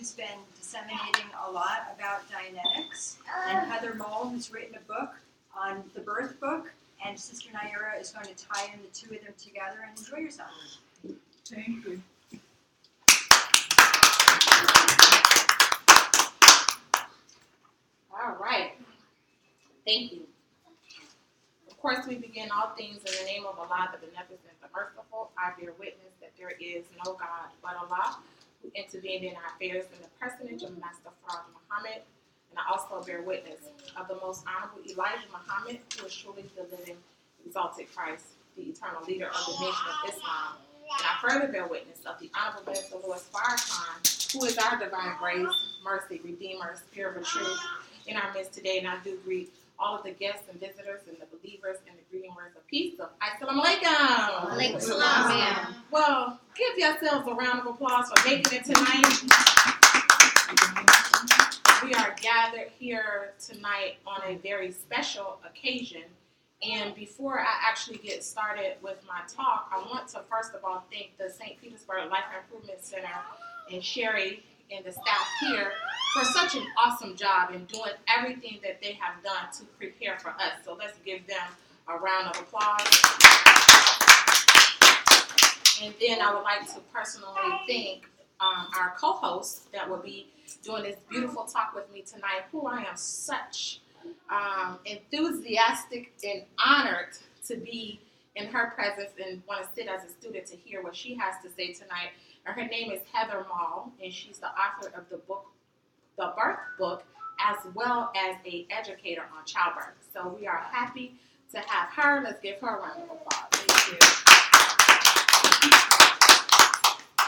who's been disseminating a lot about Dianetics, and Heather Mole, who's written a book on the birth book, and Sister Naira is going to tie in the two of them together, and enjoy yourself. Thank you. All right. Thank you. Of course, we begin all things in the name of Allah, the Beneficent, the Merciful. I bear witness that there is no God but Allah, who intervened in our affairs in the personage of Master Farad Muhammad. And I also bear witness of the most honorable Elijah Muhammad, who is truly the living, exalted Christ, the eternal leader of the nation of Islam. And I further bear witness of the Honorable Minister Louis Farrakhan, who is our divine grace, mercy, redeemer, spirit of truth in our midst today. And I do greet all of the guests and visitors and the believers in the greeting words of peace. So, Assalamu alaikum. Alaikum salam. Well, give yourselves a round of applause for making it tonight. We are gathered here tonight on a very special occasion. And before I actually get started with my talk, I want to first of all thank the St. Petersburg Life Improvement Center and Sherry and the staff here for such an awesome job in doing everything that they have done to prepare for us. So let's give them a round of applause. And then I would like to personally thank our co-host that will be doing this beautiful talk with me tonight, who I am such enthusiastic and honored to be in her presence and want to sit as a student to hear what she has to say tonight. And her name is Heather Mole, and she's the author of the book, The Birth Book, as well as an educator on childbirth. So we are happy to have her. Let's give her a round of applause. Thank you.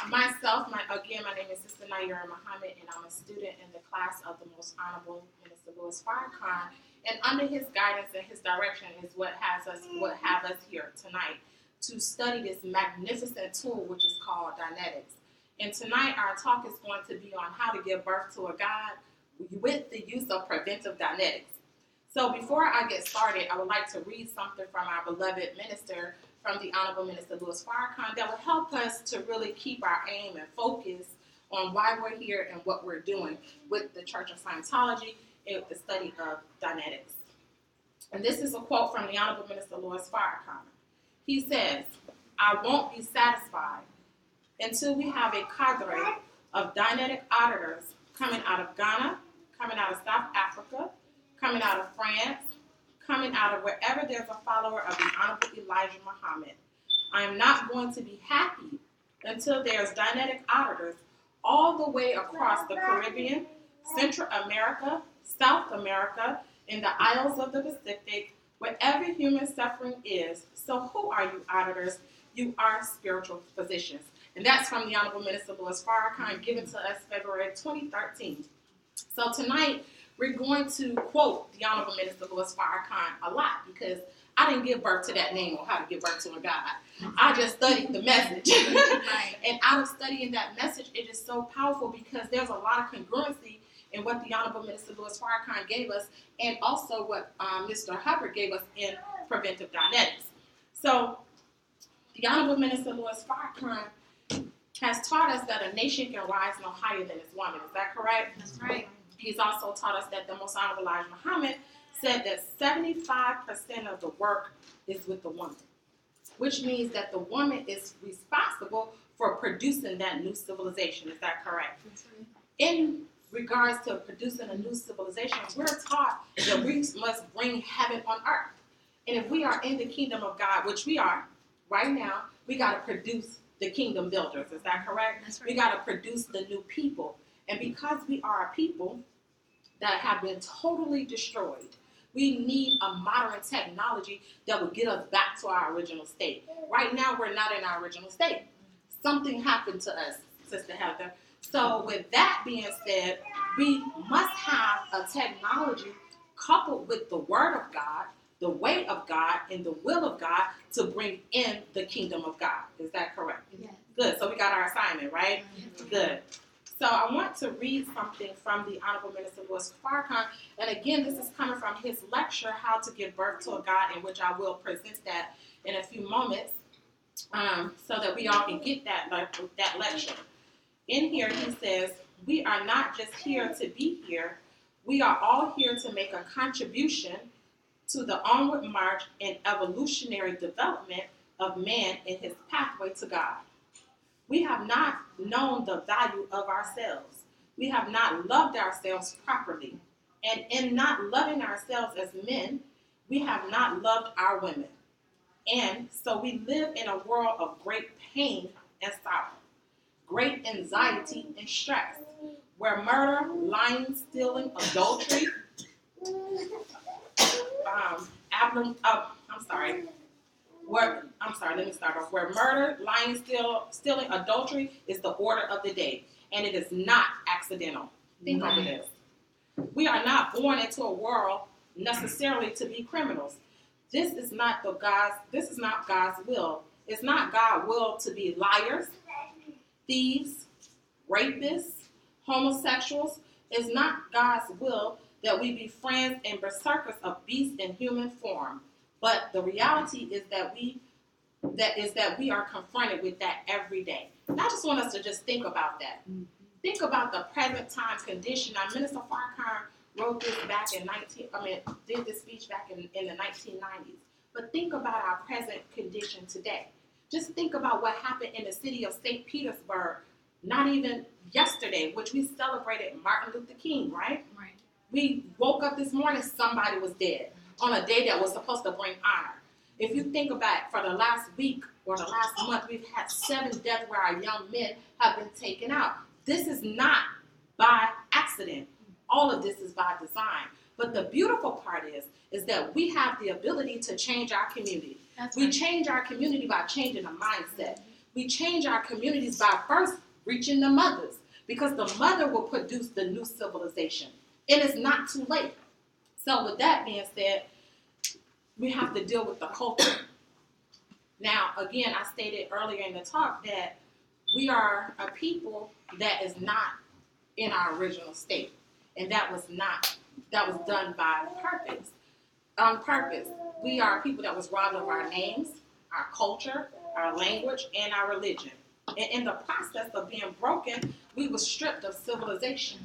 Myself, my name is Sister Naira Muhammad, and I'm a student in the class of the Most Honorable Minister Louis Farrakhan. And under his guidance and his direction is what have us here tonight to study this magnificent tool, which is called Dianetics. And tonight our talk is going to be on how to give birth to a God with the use of preventive Dianetics. So before I get started, I would like to read something from our beloved minister, from the Honorable Minister Louis Farrakhan, that will help us to really keep our aim and focus on why we're here and what we're doing with the Church of Scientology and the study of Dianetics. And this is a quote from the Honorable Minister Louis Farrakhan. He says, "I won't be satisfied until we have a cadre of Dianetic auditors coming out of Ghana, coming out of South Africa, coming out of France, coming out of wherever there's a follower of the Honorable Elijah Muhammad. I am not going to be happy until there's Dianetic auditors all the way across the Caribbean, Central America, South America, in the Isles of the Pacific, wherever human suffering is. So who are you auditors? You are spiritual physicians." And that's from the Honorable Minister Louis Farrakhan, given to us February 2013. So tonight, we're going to quote the Honorable Minister Louis Farrakhan a lot, because I didn't give birth to that name or how to give birth to a God. I just studied the message. Right. And out of studying that message, it is so powerful because there's a lot of congruency in what the Honorable Minister Louis Farrakhan gave us, and also what Mr. Hubbard gave us in Preventive Dianetics. So the Honorable Minister Louis Farrakhan has taught us that a nation can rise no higher than its woman. Is that correct? That's right. He's also taught us that the Most Honorable Elijah Muhammad said that 75% of the work is with the woman, which means that the woman is responsible for producing that new civilization. Is that correct? That's right. In regards to producing a new civilization, we're taught that we must bring heaven on earth. And if we are in the kingdom of God, which we are right now, we got to produce the kingdom builders. Is that correct? That's right. We got to produce the new people. And because we are a people that have been totally destroyed, we need a modern technology that will get us back to our original state. Right now, we're not in our original state. Something happened to us, Sister Heather. So with that being said, we must have a technology coupled with the Word of God, the way of God, and the will of God to bring in the kingdom of God. Is that correct? Yeah. Good. So we got our assignment, right? Yeah. Good. So I want to read something from the Honorable Minister Louis Farrakhan. And again, this is coming from his lecture, How to Give Birth to a God, in which I will present that in a few moments, so that we all can get that lecture. In here, he says, we are not just here to be here. We are all here to make a contribution to the onward march and evolutionary development of man in his pathway to God. We have not known the value of ourselves. We have not loved ourselves properly. And in not loving ourselves as men, we have not loved our women. And so we live in a world of great pain and sorrow, great anxiety and stress, where murder, lying, stealing, adultery, where murder, lying, stealing, adultery is the order of the day, and it is not accidental. Think over this. We are not born into a world necessarily to be criminals. This is not God's will. It's not God's will to be liars, thieves, rapists, homosexuals. It's not God's will that we be friends and berserkers of beasts in human form. But the reality is that we are confronted with that every day. And I just want us to just think about that. Think about the present time condition. Now, Minister Farrakhan wrote this back did this speech back in the 1990s. But think about our present condition today. Just think about what happened in the city of St. Petersburg, not even yesterday, which we celebrated Martin Luther King, right? Right. We woke up this morning, somebody was dead on a day that was supposed to bring honor. If you think about for the last week or the last month, we've had 7 deaths where our young men have been taken out. This is not by accident. All of this is by design. But the beautiful part is that we have the ability to change our community. We change our community by changing the mindset. We change our communities by first reaching the mothers, because the mother will produce the new civilization. And it's not too late. So with that being said, we have to deal with the culture. Now, again, I stated earlier in the talk that we are a people that is not in our original state. And that was done by purpose. On purpose. We are people that was robbed of our names, our culture, our language, and our religion. And in the process of being broken, we were stripped of civilization.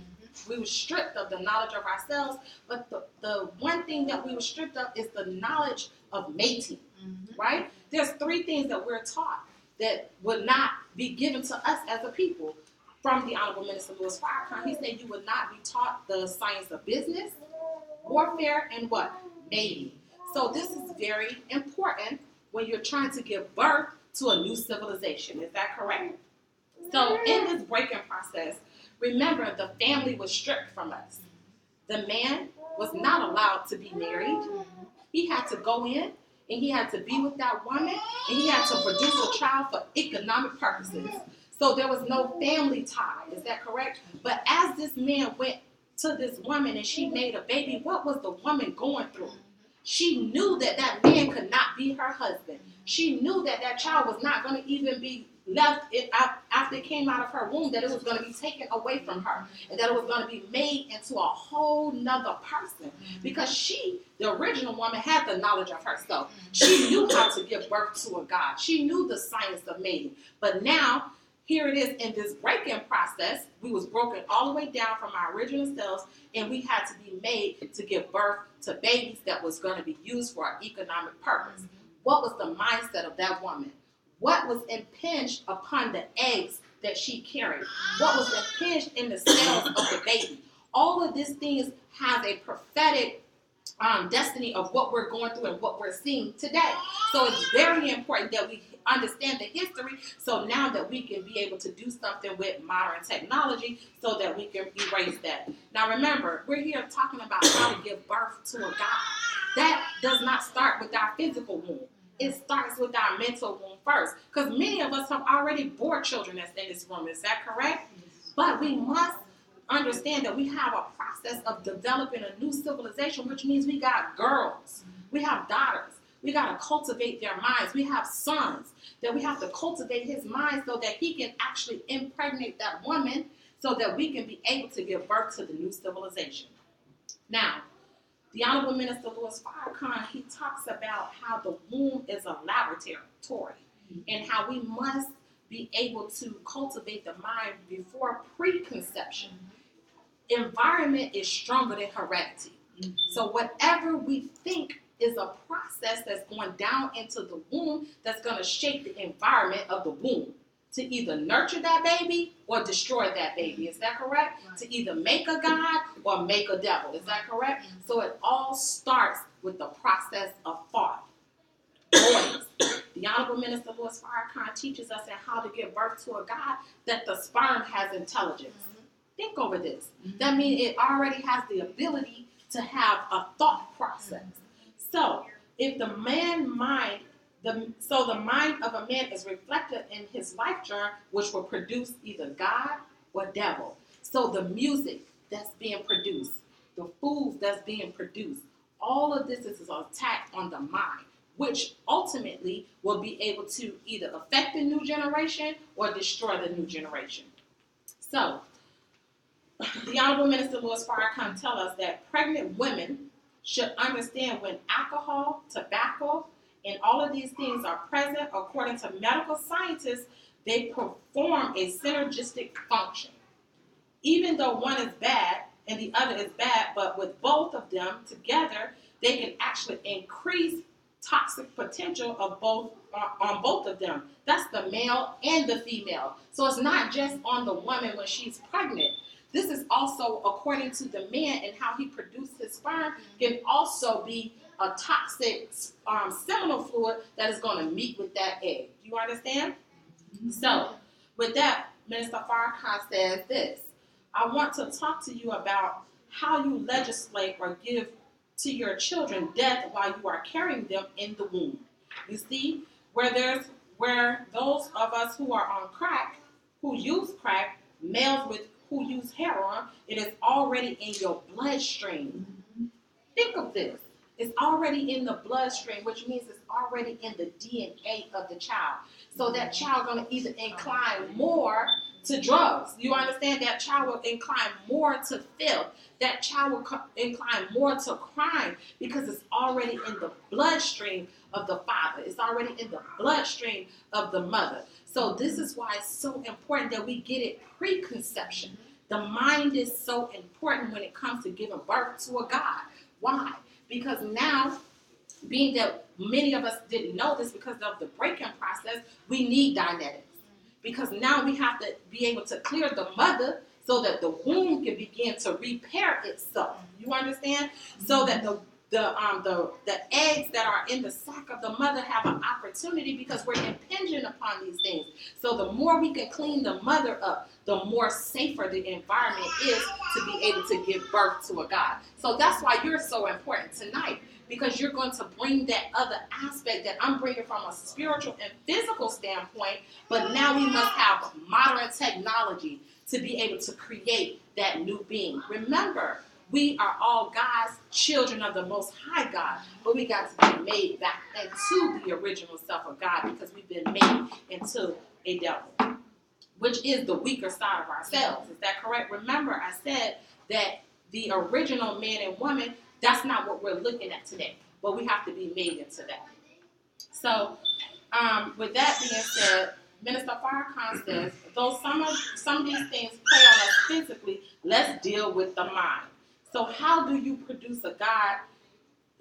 We were stripped of the knowledge of ourselves. But the one thing that we were stripped of is the knowledge of mating, right? There's 3 things that we're taught that would not be given to us as a people. From the Honorable Minister Louis Farrakhan, he said you would not be taught the science of business, warfare, and what? Mating. So this is very important when you're trying to give birth to a new civilization. Is that correct? So in this breaking process, remember the family was stripped from us. The man was not allowed to be married. He had to go in and he had to be with that woman and he had to produce a child for economic purposes. So there was no family tie. Is that correct? But as this man went to this woman and she made a baby, what was the woman going through? She knew that that man could not be her husband. She knew that that child was not going to even be left after it came out of her womb, that it was going to be taken away from her and that it was going to be made into a whole nother person, because she, the original woman, had the knowledge of herself. She knew how to give birth to a God. She knew the science of mating. But now, here it is in this break-in process. We was broken all the way down from our original selves, and we had to be made to give birth to babies that was going to be used for our economic purpose. What was the mindset of that woman? What was impinged upon the eggs that she carried? What was impinged in the cells of the baby? All of these things have a prophetic destiny of what we're going through and what we're seeing today. So it's very important that we understand the history, so now that we can be able to do something with modern technology so that we can erase that. Now remember, we're here talking about how to give birth to a God. That does not start with our physical womb. It starts with our mental womb first, because many of us have already bore children that's in this room. Is that correct? But we must understand that we have a process of developing a new civilization, which means we got girls, we have daughters. We got to cultivate their minds. We have sons that we have to cultivate his mind so that he can actually impregnate that woman so that we can be able to give birth to the new civilization. Now, the Honorable Minister Louis Farrakhan, he talks about how the womb is a laboratory and how we must be able to cultivate the mind before preconception. Environment is stronger than heredity. So whatever we think is a process that's going down into the womb that's going to shape the environment of the womb to either nurture that baby or destroy that baby. Is that correct? Right. To either make a God or make a devil. Is that correct? So it all starts with the process of thought. Boys, the Honorable Minister Louis Farrakhan teaches us in How to Give Birth to a God that the sperm has intelligence. Think over this. That means it already has the ability to have a thought process. So if the mind of a man is reflected in his life journal, which will produce either God or devil. So the music that's being produced, the foods that's being produced, all of this is an attack on the mind, which ultimately will be able to either affect the new generation or destroy the new generation. So the Honorable Minister Louis Farrakhan tells us that pregnant women should understand when alcohol, tobacco, and all of these things are present. According to medical scientists, they perform a synergistic function. Even though one is bad and the other is bad, but with both of them together, they can actually increase toxic potential of both on both of them. That's the male and the female. So it's not just on the woman when she's pregnant. This is also according to the man and how he produced his sperm can also be a toxic seminal fluid that is going to meet with that egg. Do you understand? So with that, Minister Farrakhan says this. I want to talk to you about how you legislate or give to your children death while you are carrying them in the womb. You see, where those of us who are on crack, who use crack, males who use heroin, it is already in your bloodstream. Think of this. It's already in the bloodstream, which means it's already in the DNA of the child. So that child going to either incline more to drugs. You understand? That child will incline more to filth. That child will incline more to crime because it's already in the bloodstream of the father. It's already in the bloodstream of the mother. So this is why it's so important that we get it preconception. The mind is so important when it comes to giving birth to a God. Why? Because now, being that many of us didn't know this because of the break-in process, we need Dianetics. Because now we have to be able to clear the mother so that the womb can begin to repair itself. You understand? So that the eggs that are in the sac of the mother have an opportunity because we're impinging upon these things. So the more we can clean the mother up, the more safer the environment is to be able to give birth to a God. So that's why you're so important tonight, because you're going to bring that other aspect that I'm bringing from a spiritual and physical standpoint, but now we must have modern technology to be able to create that new being. Remember, we are all God's children of the Most High God, but we got to be made back into the original self of God because we've been made into a devil, which is the weaker side of ourselves. Is that correct? Remember, I said that the original man and woman, that's not what we're looking at today, but we have to be made into that. So, with that being said, Minister Farrakhan says, though some of these things play on us physically, let's deal with the mind. So how do you produce a God?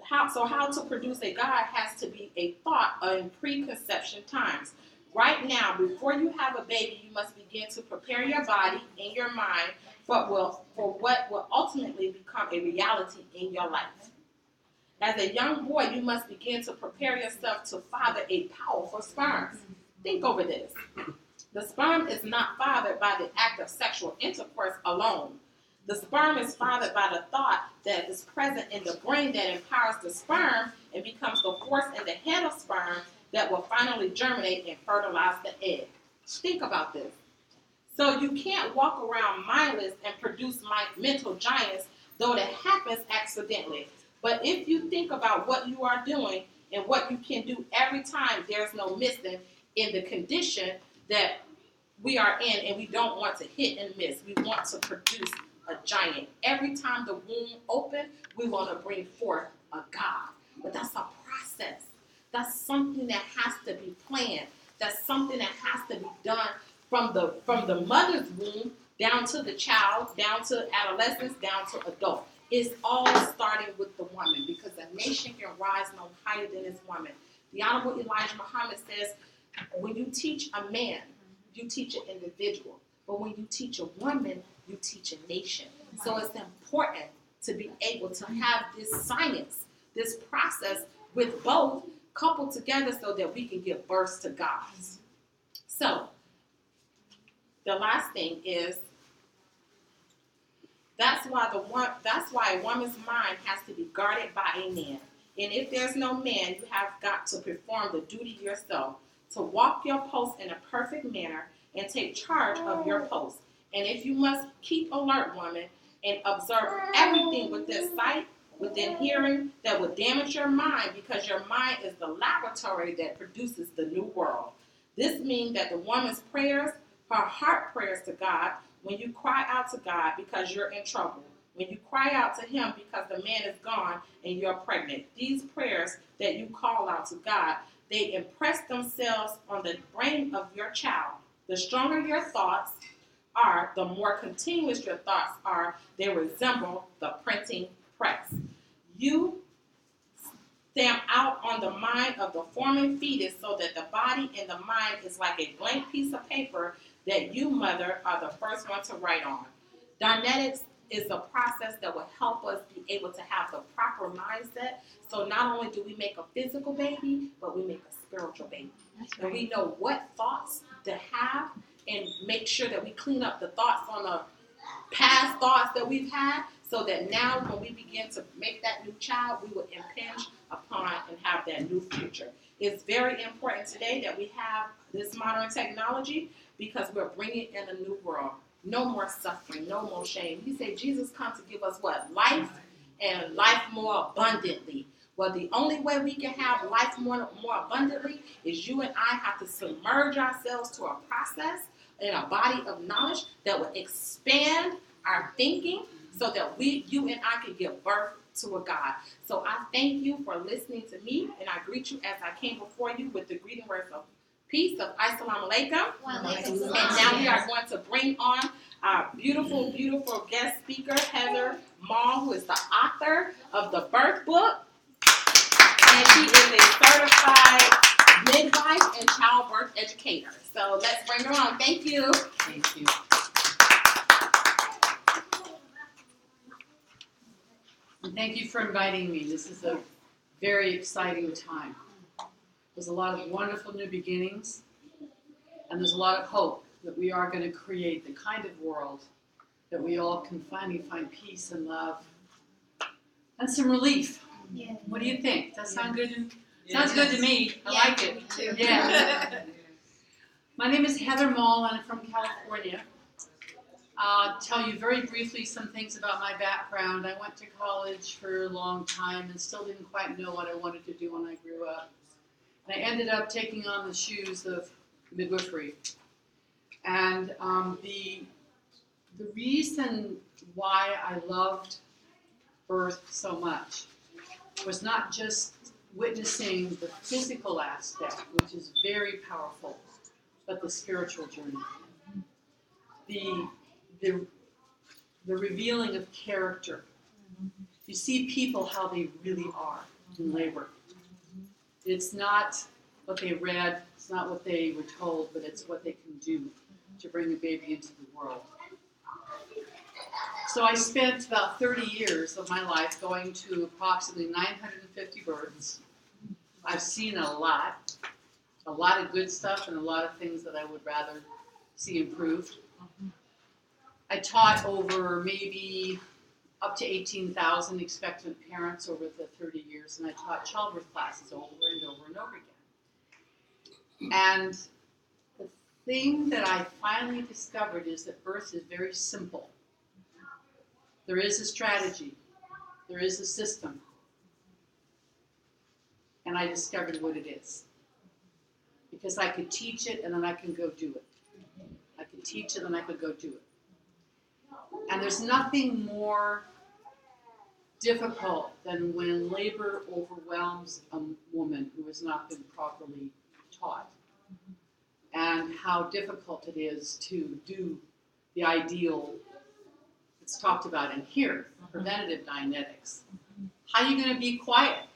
How to produce a God has to be a thought in preconception times. Right now, before you have a baby, you must begin to prepare your body and your mind for what will ultimately become a reality in your life. As a young boy, you must begin to prepare yourself to father a powerful sperm. Think over this. The sperm is not fathered by the act of sexual intercourse alone. The sperm is fathered by the thought that is present in the brain that empowers the sperm and becomes the force in the head of sperm that will finally germinate and fertilize the egg. Think about this. So you can't walk around mindless and produce mental giants, though that happens accidentally. But if you think about what you are doing and what you can do every time, there's no missing in the condition that we are in, and we don't want to hit and miss. We want to produce a giant. Every time the womb opens, we want to bring forth a God. But that's a process. That's something that has to be planned. That's something that has to be done from the mother's womb down to the child, down to adolescence, down to adult. It's all starting with the woman, because a nation can rise no higher than its woman. The Honorable Elijah Muhammad says, when you teach a man, you teach an individual. But when you teach a woman, you teach a nation. So it's important to be able to have this science, this process with both coupled together so that we can give birth to gods. So the last thing is, that's why a woman's mind has to be guarded by a man. And if there's no man, you have got to perform the duty yourself, to walk your post in a perfect manner and take charge of your post. And if you must keep alert, woman, and observe everything within sight, within hearing, that will damage your mind, because your mind is the laboratory that produces the new world. This means that the woman's prayers, her heart prayers to God, when you cry out to God because you're in trouble, when you cry out to him because the man is gone and you're pregnant, these prayers that you call out to God, they impress themselves on the brain of your child. The stronger your thoughts are, the more continuous your thoughts are, they resemble the printing press. You stamp out on the mind of the forming fetus so that the body and the mind is like a blank piece of paper that you, mother, are the first one to write on. Dianetics is a process that will help us be able to have the proper mindset. So not only do we make a physical baby, but we make a spiritual baby. Right. And we know what thoughts to have, and make sure that we clean up the thoughts on the past thoughts that we've had, so that now when we begin to make that new child, we will impinge upon and have that new future. It's very important today that we have this modern technology, because we're bringing in a new world. No more suffering, no more shame. He said Jesus comes to give us what? Life, and life more abundantly. Well, the only way we can have life more abundantly is you and I have to submerge ourselves to a process in a body of knowledge that will expand our thinking, so that you and I can give birth to a God. So I thank you for listening to me, and I greet you as I came before you with the greeting words of peace of Assalamu Alaikum. And now we are going to bring on our beautiful, beautiful guest speaker, Heather Mall, who is the author of the birth book. And she is a certified midwife and childbirth educator. So let's bring her on. Thank you. Thank you. And thank you for inviting me. This is a very exciting time. There's a lot of wonderful new beginnings, and there's a lot of hope that we are going to create the kind of world that we all can finally find peace and love and some relief. Yeah. What do you think? Does that sound good? Yes. Sounds good to me. I like it. Me too. Yeah. My name is Heather Mall, and I'm from California. I'll tell you very briefly some things about my background. I went to college for a long time and still didn't quite know what I wanted to do when I grew up. And I ended up taking on the shoes of midwifery. And the reason why I loved birth so much was not just witnessing the physical aspect, which is very powerful, but the spiritual journey. The revealing of character. You see people how they really are in labor. It's not what they read, it's not what they were told, but it's what they can do to bring a baby into the world. So I spent about 30 years of my life going to approximately 950 births. I've seen a lot of good stuff and a lot of things that I would rather see improved. I taught over maybe up to 18,000 expectant parents over the 30 years, and I taught childbirth classes over and over and over again. And the thing that I finally discovered is that birth is very simple. There is a strategy. There is a system. And I discovered what it is. Because I could teach it and then I can go do it. I could teach it and I could go do it. And there's nothing more difficult than when labor overwhelms a woman who has not been properly taught. and how difficult it is to do the ideal that's talked about in here, preventative Dianetics. How are you going to be quiet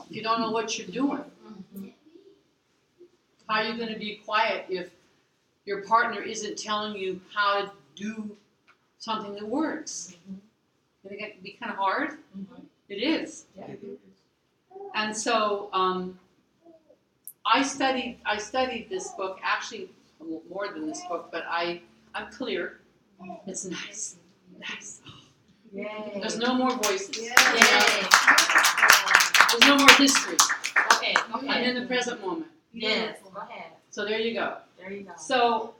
if you don't know what you're doing? How are you going to be quiet if your partner isn't telling you how to do something that works? Isn't it be kind of hard? It is. And so I studied this book, actually more than this book, but I'm clear. It's nice. Yay. There's no more voices. Yay. There's no more history. Okay, go I'm ahead. in the present moment. Yes, go ahead. So there you go. There you go. So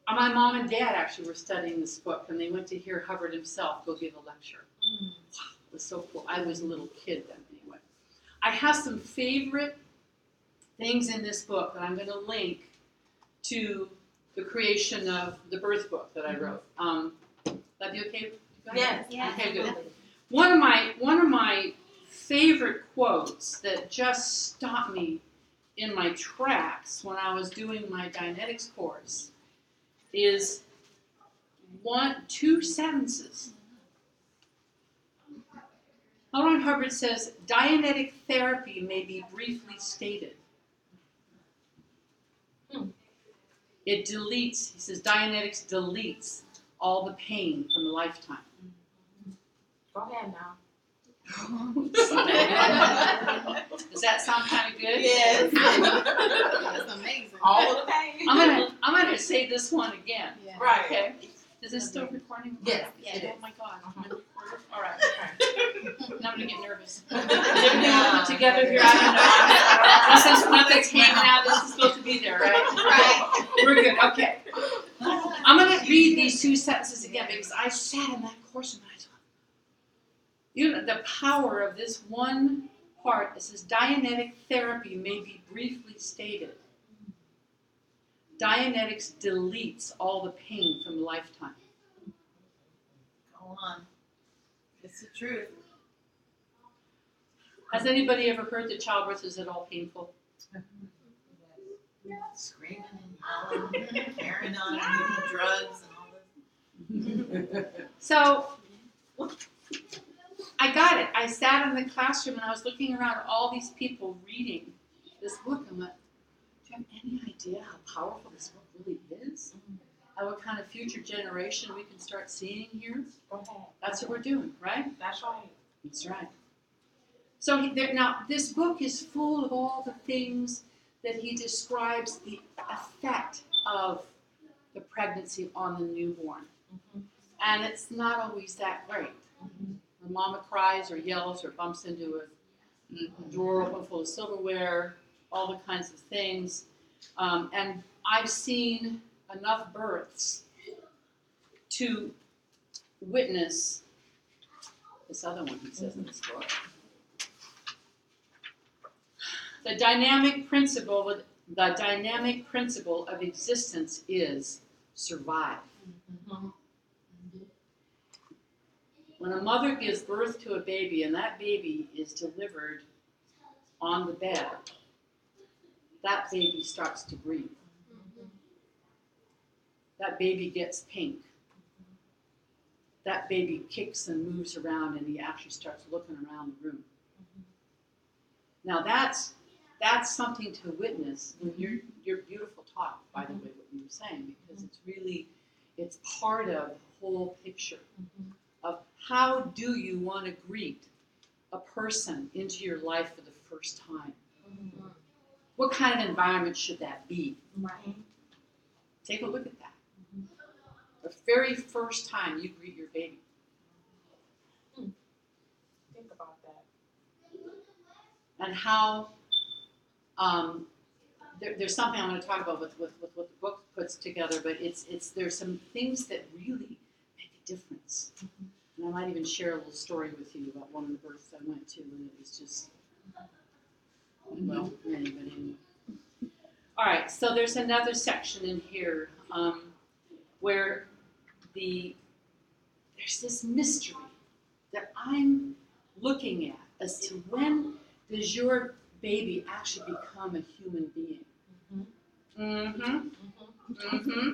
my mom and dad actually were studying this book, and they went to hear Hubbard himself go give a lecture. Wow, it was so cool. I was a little kid then anyway. I have some favorite things in this book that I'm going to link to the creation of the birth book that I wrote. That be okay? Go ahead. Yes. Okay, good. One of my favorite quotes that just stopped me in my tracks when I was doing my Dianetics course is two sentences. L. Ron Hubbard says, Dianetic therapy may be briefly stated. It deletes, he says, Dianetics deletes all the pain from the lifetime. Go ahead now. Does that sound kind of good? Yes. That's amazing. All of the pain. I'm gonna say this one again. Yeah. Right. Okay. Is this still recording? Yes. Yes. Oh my God. Am I recording? All right. Now I'm gonna get nervous. Is everything all put together here? I don't know. Nothing's hanging out. This is supposed to be there, right? Right. We're good. Okay. I'm gonna read these two sentences again because I sat in that course and I thought, you know, the power of this one part. It says Dianetic therapy may be briefly stated. Dianetics deletes all the pain from lifetime. Go on. It's the truth. Has anybody ever heard that childbirth is at all painful? Screaming and yelling, carrying on, using drugs and all this. So I got it. I sat in the classroom and I was looking around at all these people reading this book. I'm like, do you have any idea how powerful this book really is? And what kind of future generation we can start seeing here? Go ahead. That's what we're doing, right? That's right. That's right. So now this book is full of all the things that he describes the effect of the pregnancy on the newborn. And it's not always that great. When mama cries or yells or bumps into a drawer open full of silverware, all the kinds of things. And I've seen enough births to witness this other one he says in this book. The dynamic principle of existence is survive. When a mother gives birth to a baby and that baby is delivered on the bed, that baby starts to breathe. That baby gets pink. That baby kicks and moves around and he actually starts looking around the room. Now that's something to witness in your beautiful talk, by the way, what you were saying, because it's part of the whole picture of how do you want to greet a person into your life for the first time. What kind of environment should that be? Right. Take a look at that. The very first time you greet your baby. Think about that. And how there's something I'm going to talk about with what the book puts together, but there's some things that really make a difference. And I might even share a little story with you about one of the births I went to, and it was just, well, many, but anyway. All right, so there's another section in here where there's this mystery that I'm looking at as to when does your baby actually become a human being. Mm-hmm. Mm-hmm.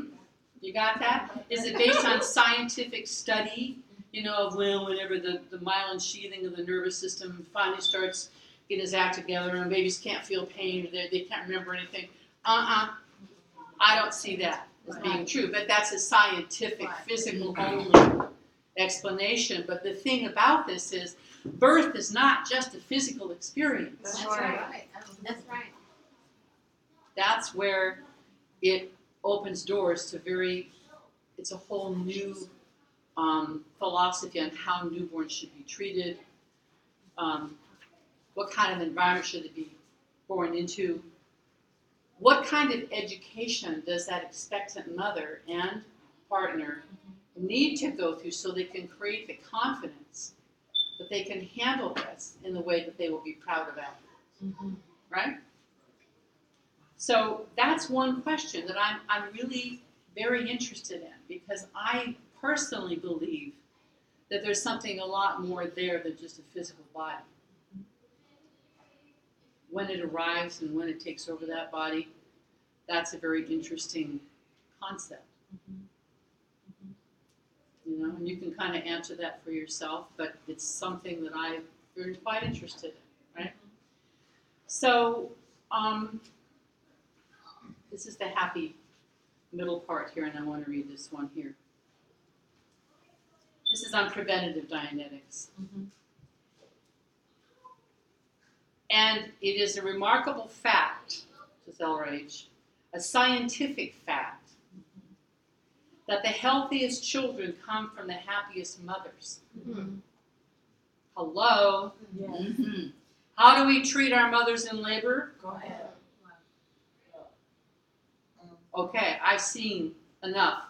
You got that? Is it based on scientific study? You know, of whenever the myelin sheathing of the nervous system finally starts getting its act together and babies can't feel pain, or they can't remember anything. I don't see that as being true. But that's a scientific, physical only explanation. But the thing about this is, birth is not just a physical experience. That's right. That's right. That's where it opens doors to it's a whole new philosophy on how newborns should be treated, what kind of environment should they be born into, what kind of education does that expectant mother and partner need to go through so they can create the confidence that they can handle this in the way that they will be proud of afterwards, right? So that's one question that I'm really very interested in, because I personally believe that there's something a lot more there than just a physical body. When it arrives and when it takes over that body, that's a very interesting concept. You know, and you can kind of answer that for yourself, but it's something that I'm quite interested in, right? So, this is the happy middle part here, and I want to read this one here. This is on preventative Dianetics. And it is a remarkable fact, says LRH, a scientific fact, that the healthiest children come from the happiest mothers. Hello? Yes. How do we treat our mothers in labor? Go ahead. Okay, I've seen enough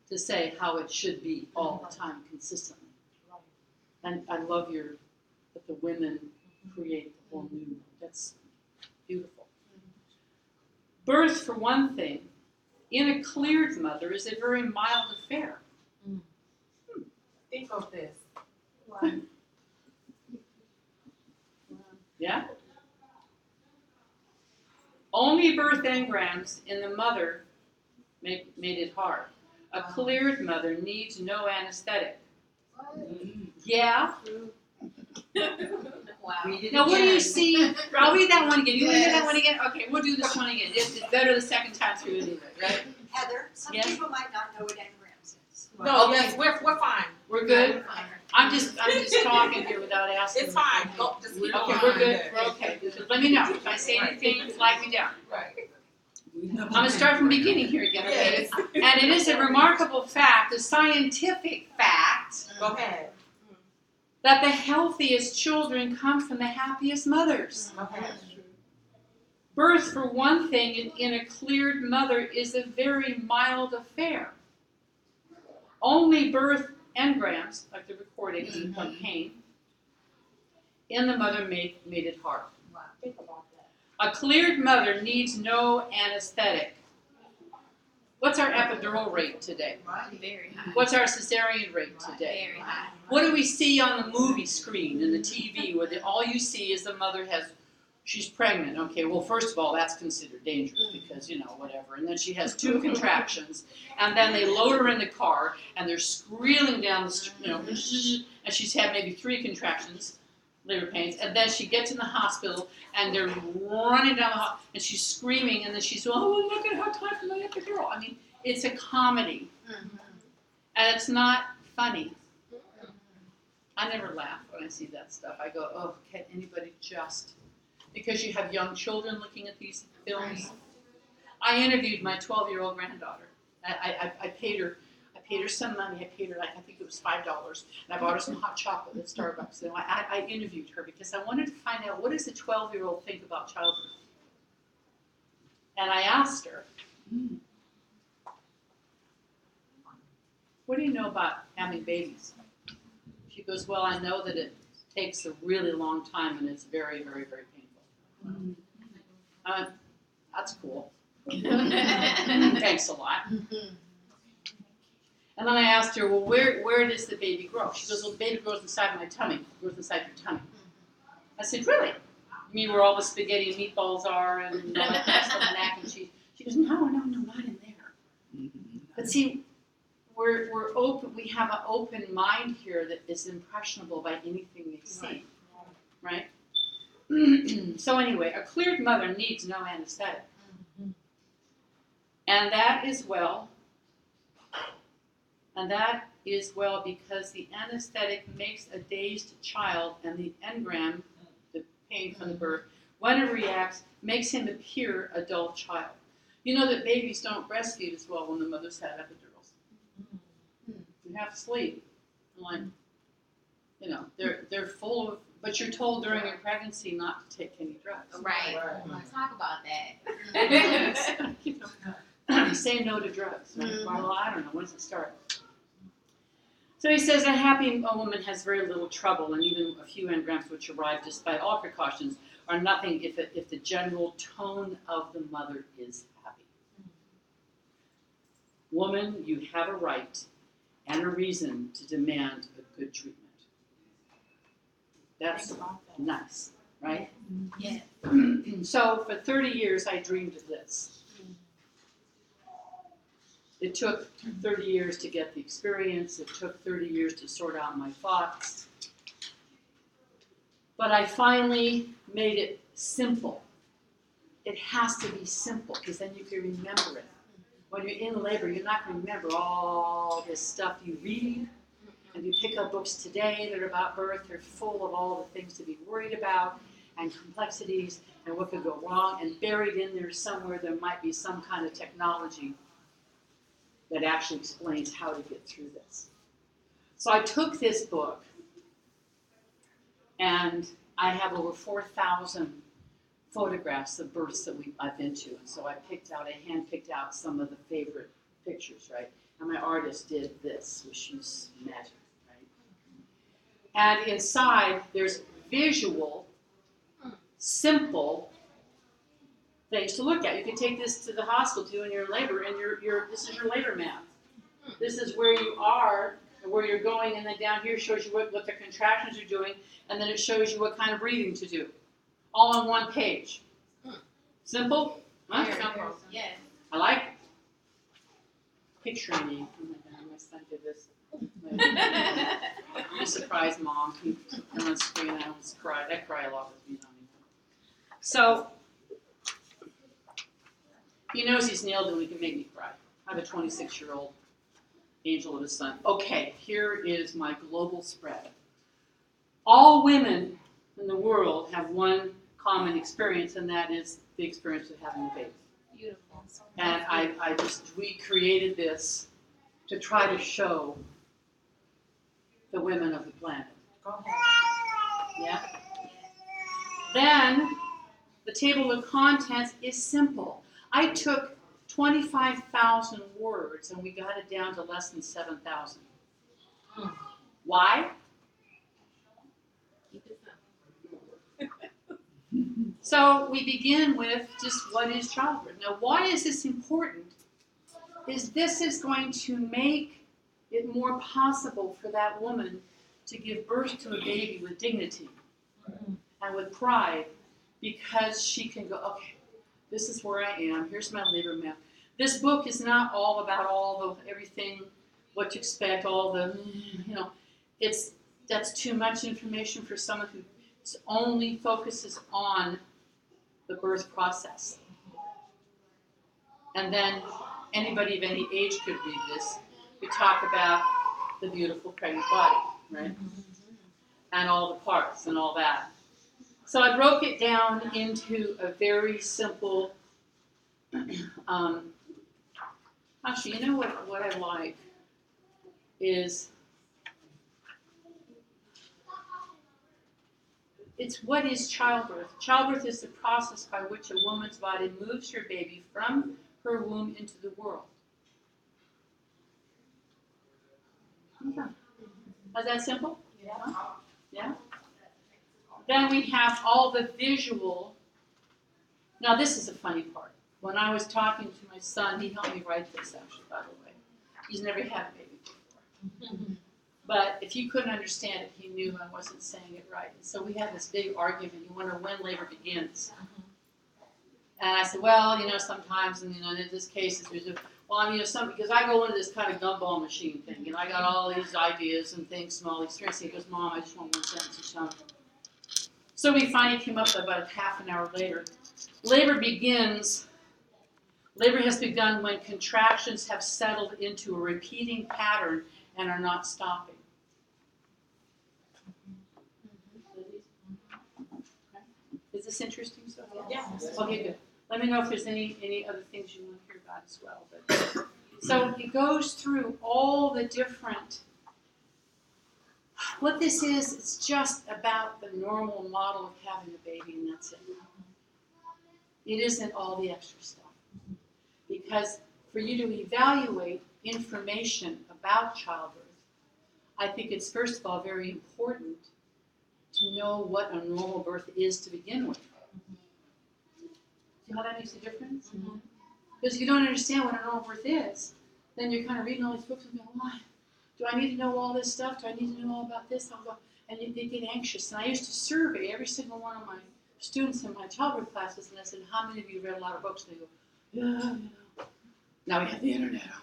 to say how it should be all the time, consistently. And I love that the women create the whole new, that's beautiful. Birth, for one thing, in a cleared mother is a very mild affair. Think of this. Yeah? Only birth engrams in the mother made it hard. A cleared mother needs no anesthetic. Yeah? Wow. Now, what do you see? I'll read that one again. You want to hear that one again? Okay, we'll do this one again. It's better the second time through anyway, right? Heather, some Yes? people might not know what engrams is. No, Okay. yes, we're fine. We're good? I'm just talking here without asking. It's fine. Go, just keep Okay, going. we're good. We're okay. Just let me know. If I say anything, flag me down. Right. I'm going to start from the beginning here again, okay? And it is a remarkable fact, a scientific fact, Go ahead. that the healthiest children come from the happiest mothers. Go ahead. Birth, for one thing, in a cleared mother is a very mild affair. Only birth engrams, like the recordings of pain, in the mother made it hard. Wow. Think about that. A cleared mother needs no anesthetic. What's our epidural rate today? Very high. What's our cesarean rate today? Very high. What do we see on the movie screen and the TV where all you see is the mother she's pregnant. Okay, well, first of all, that's considered dangerous because, whatever. And then she has 2 contractions, and then they load her in the car, and they're squealing down the street, and she's had maybe 3 contractions, labor pains, and then she gets in the hospital, and they're running down the hall, and she's screaming, and then she's, oh, I'm not going to have time for my epidural. I mean, it's a comedy, and it's not funny. I never laugh when I see that stuff. I go, oh, can anybody just... Because you have young children looking at these films. I interviewed my 12-year-old granddaughter. I paid her some money. I paid her, I think it was $5, and I bought her some hot chocolate at Starbucks. And I interviewed her because I wanted to find out, what does a 12-year-old think about childbirth? And I asked her, what do you know about having babies? She goes, well, I know that it takes a really long time and it's very, very, very painful. That's cool. Thanks a lot. And then I asked her, well, where does the baby grow? She goes, well, the baby grows inside my tummy. It grows inside your tummy. I said, really? You mean where all the spaghetti and meatballs are and all that kind of stuff and mac and cheese? She She goes, no, not in there. But see, we're open. We have an open mind here that is impressionable by anything they see, right? So anyway, a cleared mother needs no anesthetic, and that is well because the anesthetic makes a dazed child, and the engram, the pain from the birth, when it reacts, makes him appear a dull child. You know that babies don't breastfeed as well when the mothers have epidurals. You have to sleep. Like, you know, they're full of, but you're told during your pregnancy not to take any drugs. Right. Right. Talk about that. You know, say no to drugs. Right? Well, I don't know. When does it start? So he says a happy woman has very little trouble, and even a few engrams which arrive despite all precautions are nothing if the general tone of the mother is happy. Woman, you have a right and a reason to demand a good treatment. That's nice, right? Yes. So for 30 years I dreamed of this. It took 30 years to get the experience. It took 30 years to sort out my thoughts. But I finally made it simple. It has to be simple because then you can remember it. When you're in labor, you're not going to remember all this stuff you read. And you pick up books today that are about birth. They're full of all the things to be worried about and complexities and what could go wrong. And buried in there somewhere, there might be some kind of technology that actually explains how to get through this. So I took this book, and I have over 4,000 photographs of births that I've been to. And so I hand-picked out some of the favorite pictures, right? And my artist did this, which is magic, right? And inside, there's visual, simple things to look at. You can take this to the hospital too when you're in labor, and this is your labor map. This is where you are, where you're going, and then down here shows you what the contractions are doing, and then it shows you what kind of breathing to do. All on one page. Simple? Huh? Simple. Yes. I like it. Picture me. Oh my God, my son did this. I surprised Mom. He put on screen and I almost cried. I cry a lot with me. So, he knows he's nailed it when he can make me cry. I have a 26-year-old angel of a son. Okay, here is my global spread. All women in the world have one common experience, and that is the experience of having a baby. Beautiful. And I just recreated this to try to show the women of the planet. Yeah? Then, the table of contents is simple. I took 25,000 words and we got it down to less than 7,000. Why? So we begin with just what is childbirth. Now, why is this important? This is going to make it more possible for that woman to give birth to a baby with dignity and with pride, because she can go, okay, this is where I am. Here's my labor map. This book is not all about all the everything, what to expect, all the, that's too much information for someone who only focuses on the birth process. And then anybody of any age could read this. We talk about the beautiful pregnant body, right? And all the parts and all that. So I broke it down into a very simple, actually, you know what I like is, it's what is childbirth. Childbirth is the process by which a woman's body moves her baby from her womb into the world. Okay. Is that simple? Yeah. Yeah? Then we have all the visual. Now this is a funny part. When I was talking to my son, he helped me write this actually, by the way. He's never had a baby before. But if you couldn't understand it, he knew I wasn't saying it right. And so we had this big argument. You wonder when labor begins. And I said, well, sometimes, and in this case, there's some because I go into this kind of gumball machine thing, and I got all these ideas and things and all these things. He goes, Mom, I just want one sentence each time. So we finally came up with about a half an hour later. Labor has begun when contractions have settled into a repeating pattern and are not stopping. Is this interesting so far? Yeah. Okay, good. Let me know if there's any other things you want to hear about as well. But, so it goes through all the different. What this is, it's just about the normal model of having a baby, and that's it. It isn't all the extra stuff. Because for you to evaluate information about childbirth, I think it's first of all very important to know what a normal birth is to begin with. See how that makes a difference? Because if you don't understand what a normal birth is, then you're kind of reading all these books and going, why? Do I need to know all this stuff? Do I need to know all about this? And they get anxious. And I used to survey every single one of my students in my childbirth classes, and I said, how many of you read a lot of books? And they go, yeah. Now we have the internet, oh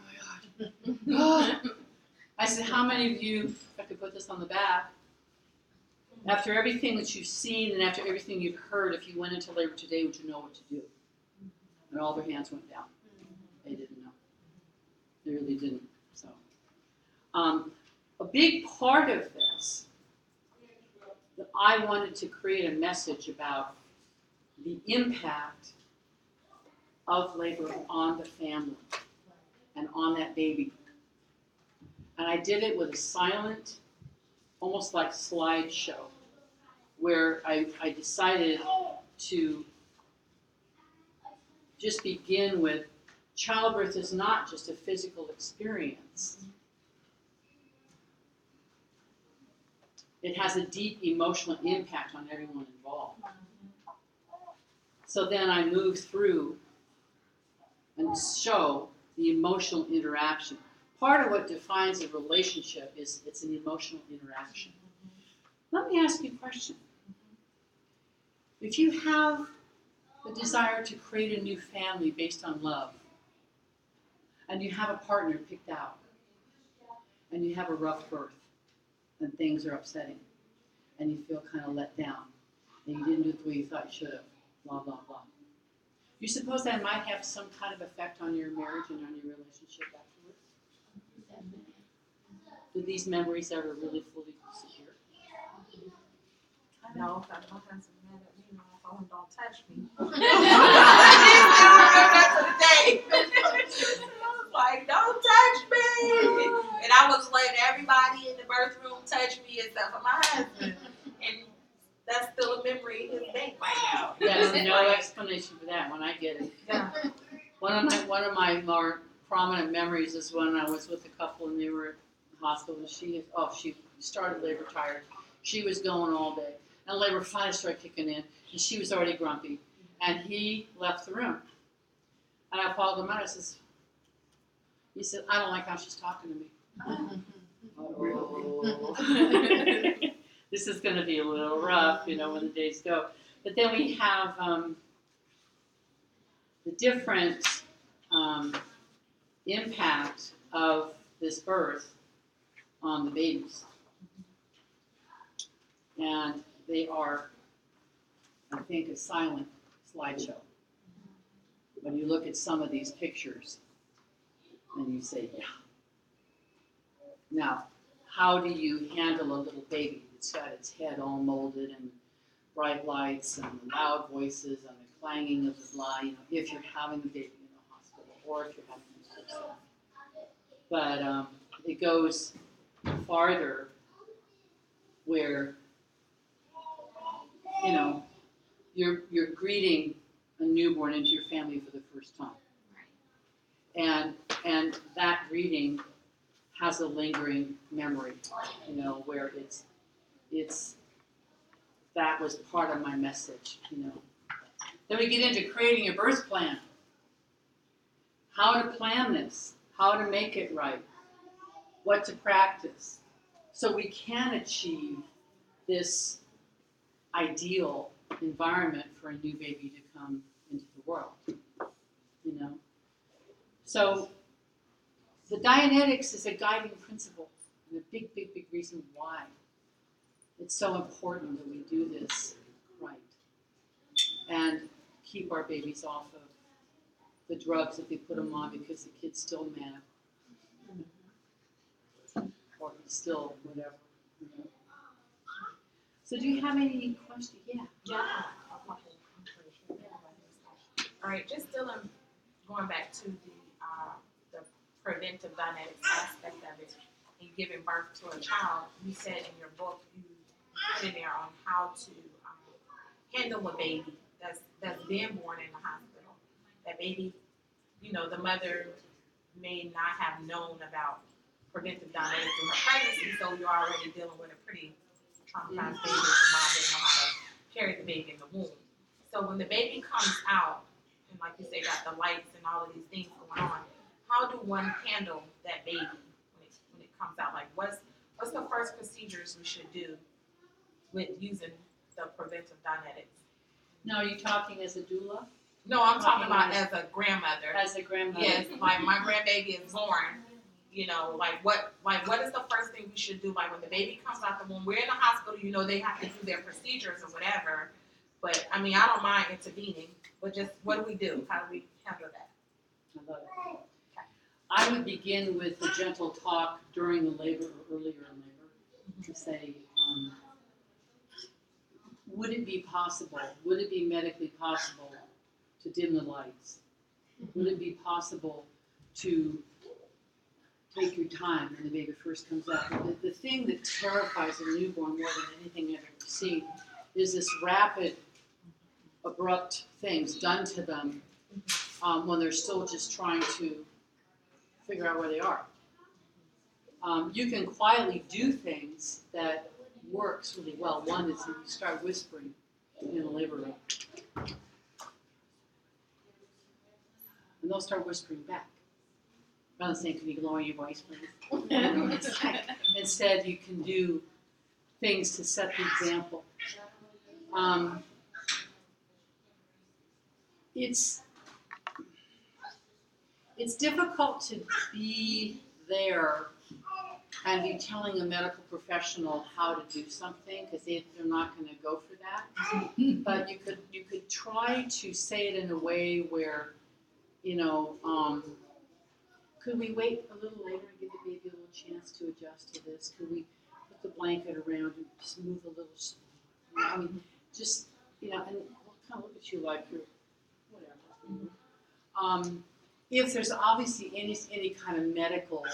my God. I said, how many of you, if I could put this on the back, after everything that you've seen and after everything you've heard, if you went into labor today, would you know what to do? And all their hands went down. They didn't know. They really didn't. So, a big part of this, that I wanted to create a message about the impact of labor on the family and on that baby. And I did it with a silent, almost like slideshow, where I decided to just begin with childbirth is not just a physical experience. It has a deep emotional impact on everyone involved. So then I move through and show the emotional interaction. Part of what defines a relationship is it's an emotional interaction. Let me ask you a question. If you have the desire to create a new family based on love, and you have a partner picked out, and you have a rough birth, and things are upsetting, and you feel kind of let down, and you didn't do it the way you thought you should have, blah, blah, blah. You suppose that might have some kind of effect on your marriage and on your relationship afterwards? Do these memories ever really fully disappear? No, my husband mad at me, my phone don't touch me. I was like, don't touch me. And I was letting everybody in the birth room touch me except for my husband. And that's still a memory in his bank right now. There's no explanation for that when I get it. Yeah. One of my more prominent memories is when I was with a couple and they were at the hospital and she started labor tired. She was going all day. And labor finally started kicking in and she was already grumpy. And he left the room. And I followed him out. He said, I don't like how she's talking to me. Oh. This is going to be a little rough, when the days go. But then we have the different impact of this birth on the babies. And they are, I think, a silent slideshow. When you look at some of these pictures, and you say, yeah. Now, how do you handle a little baby that's got its head all molded and bright lights and loud voices and the clanging of the blah, if you're having a baby in a hospital or if you're having a hospital. But it goes farther where, you're greeting a newborn into your family for the first time. And that greeting has a lingering memory, where it's that was part of my message, Then we get into creating a birth plan. How to plan this, how to make it right, what to practice, so we can achieve this ideal environment for a new baby to come into the the world, you know. So the Dianetics is a guiding principle and a big, big, big reason why it's so important that we do this right and keep our babies off of the drugs that they put them on because the kid's still mad or he's still whatever. You know. So do you have any questions? Yeah. Yeah. All right, just still going back to the preventive Dianetics aspect of it and giving birth to a child. You said in your book you put in there on how to handle a baby that's been born in the hospital. That baby, you know, the mother may not have known about preventive Dianetics in her pregnancy, so you're already dealing with a pretty traumatized baby. The mom didn't know how to carry the baby in the womb. So when the baby comes out, and like you say, got the lights and all of these things going on, how do one handle that baby when it comes out? Like what's the first procedures we should do with using the preventive Dianetics? Now, are you talking as a doula? No, I'm talking about as a grandmother. As a grandmother? Yes, like my grandbaby is born. You know, what is the first thing we should do? Like when the baby comes out the womb, we're in the hospital. You know, they have to do their procedures or whatever. But I mean, I don't mind intervening. But just what do we do? How do we handle that? I love it. I would begin with a gentle talk during the labor or earlier in labor to say, would it be possible, would it be medically possible to dim the lights? Would it be possible to take your time when the baby first comes out? The thing that terrifies a newborn more than anything I've ever seen is this rapid, abrupt things done to them when they're still just trying to figure out where they are. You can quietly do things that works really well. One is if you start whispering in the labor room. And they'll start whispering back. Rather than saying, can you lower your voice, please? It's like, instead, you can do things to set the example. It's difficult to be there and be telling a medical professional how to do something because they're not going to go for that. But you could try to say it in a way where, you know, could we wait a little later and give the baby a little chance to adjust to this? Could we put the blanket around and just move a little? I mean, just, you know, and kind of look at you like you're whatever. If there's obviously any kind of medical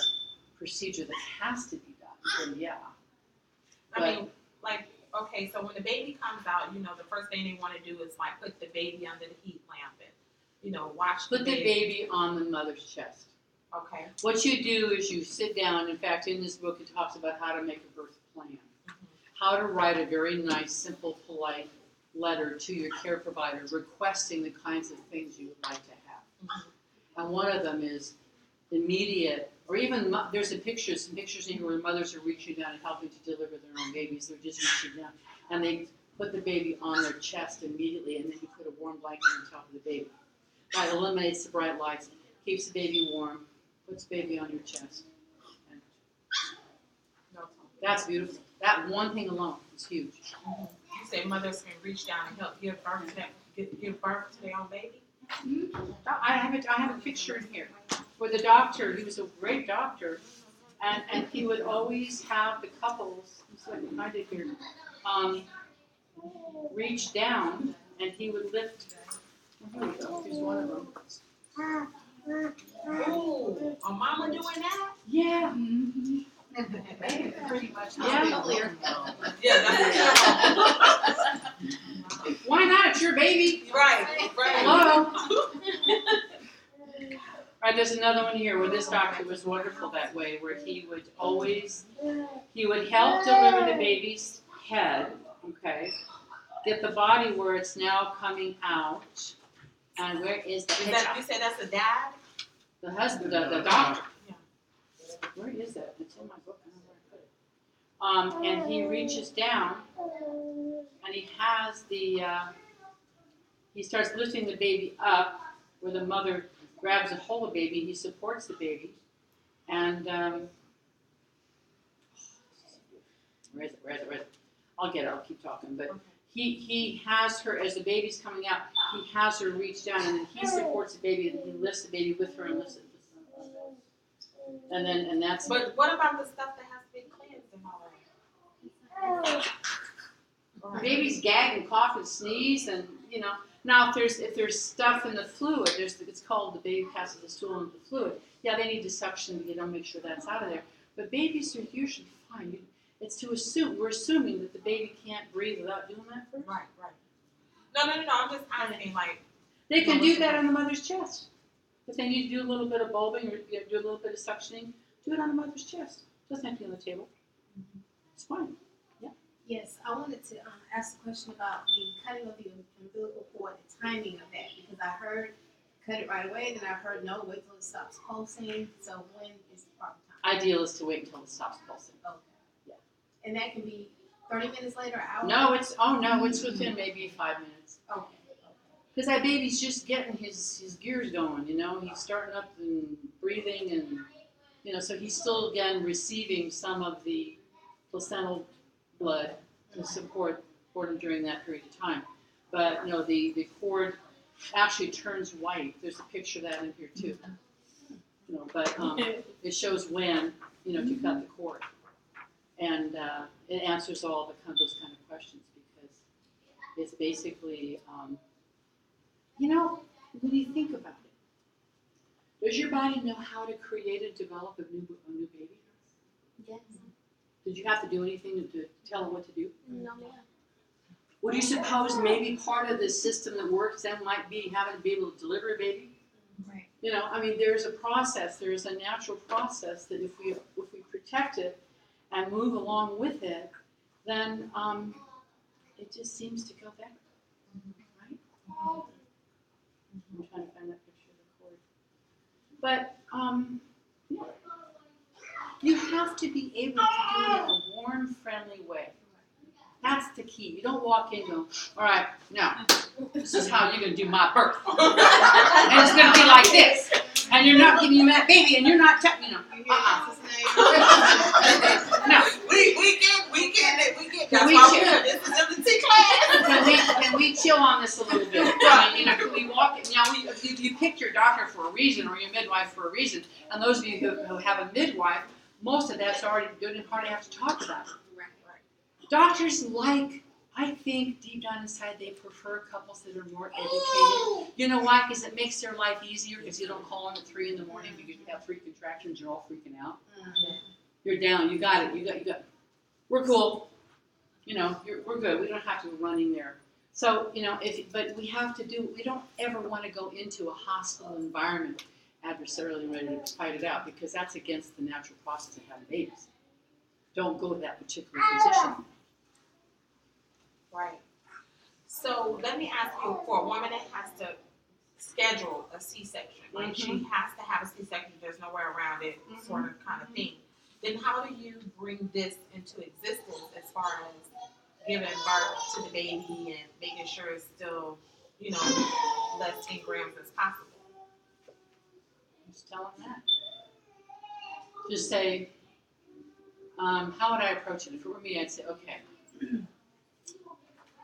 procedure that has to be done, then yeah. I mean, like, okay, so when the baby comes out, you know, the first thing they want to do is like put the baby under the heat lamp and, you know, watch Put the baby on the mother's chest. Okay. What you do is you sit down. In fact, in this book, it talks about how to make a birth plan, how to write a very nice, simple, polite letter to your care provider requesting the kinds of things you would like to have. And one of them is immediate, or even there's some pictures in here where mothers are reaching down and helping to deliver their own babies. They're just reaching down, and they put the baby on their chest immediately, and then you put a warm blanket on top of the baby. That eliminates the bright lights, keeps the baby warm, puts the baby on your chest. And that's beautiful. That one thing alone is huge. You say mothers can reach down and help give birth to their own baby? I have a picture in here where the doctor, he was a great doctor, and he would always have the couples, just like I did here, reach down, and he would lift. Oh, here we go. Here's one of them. Oh, a mama doing that? Yeah. Pretty much. Yeah. Yeah, Why not? It's your baby. right. Hello. Right, there's another one here where this doctor was wonderful that way, where he would help deliver the baby's head, okay, get the body where it's now coming out, and where is the You said that's the dad? The husband, the doctor. Yeah. Where is it? It's in my book. I don't know where I put it. And he reaches down, and he has the he starts lifting the baby up, where the mother grabs a hold of the baby. He supports the baby, and where is it? I'll get it. I'll keep talking. But he has her, as the baby's coming out, he has her reach down, and then he supports the baby, and he lifts the baby with her and lifts it. And that's. But what about the stuff that has to be cleansed and all that? Babies gag and cough and sneeze, and now if there's stuff in the fluid, it's called the baby passes the stool into the fluid. Yeah, they need to suction to make sure that's out of there. But babies are usually fine. We're assuming that the baby can't breathe without doing that first. Right. No. I'm just asking, like. They can do that on the mother's chest. If they need to do a little bit of bulbing or do a little bit of suctioning, do it on the mother's chest. Doesn't have to be on the table. It's fine. Yes, I wanted to ask a question about the cutting of the umbilical cord, the timing of that, because I heard cut it right away, then I heard no, wait till it stops pulsing. So when is the proper time? Ideal is to wait until it stops pulsing. Okay. Yeah. And that can be 30 minutes later, an hour? No, it's within maybe 5 minutes. Okay. Because that baby's just getting his gears going, He's starting up and breathing and, so he's still, again, receiving some of the placental blood to support him during that period of time. But, the cord actually turns white. There's a picture of that in here, too. But it shows when, to cut the cord. And it answers all those kind of questions because it's basically, when you think about it, does your body know how to create and develop a new baby? Yes. Did you have to do anything to tell it what to do? No, ma'am. Would you suppose maybe part of the system that works then might be having to be able to deliver a baby? Right. There's a process, there's a natural process that if we protect it and move along with it, then it just seems to go better, right? I'm trying to find that picture of the cord. But you have to be able to do it in a warm, friendly way. That's the key. You don't walk in and go, all right, now, this is how you're going to do my birth. And it's going to be like this. And you're not giving me that baby, and you're not touching, No. We get. Can That's we why chill? we're here. This is MT class. Can we chill on this a little bit? Can we walk it? You picked your doctor for a reason, or your midwife for a reason. And those of you who have a midwife, most of that's already, you don't hardly have to talk about it. Right. Doctors I think deep down inside they prefer couples that are more educated. You know why? Because it makes their life easier because you don't call them at 3 in the morning because you have 3 contractions, you're all freaking out. You're down, you got it, you got we're cool. We're good. We don't have to be running there. So, but we have to we don't ever want to go into a hospital environment adversarially ready to fight it out because that's against the natural process of having babies. Don't go to that particular position. Right. So let me ask you, for a woman that has to schedule a C-section, like she has to have a C-section, there's no way around it, sort of kind of thing. Then how do you bring this into existence as far as giving birth to the baby and making sure it's still, less 10 grams as possible? Just tell them that. Just say, how would I approach it? If it were me, I'd say, okay,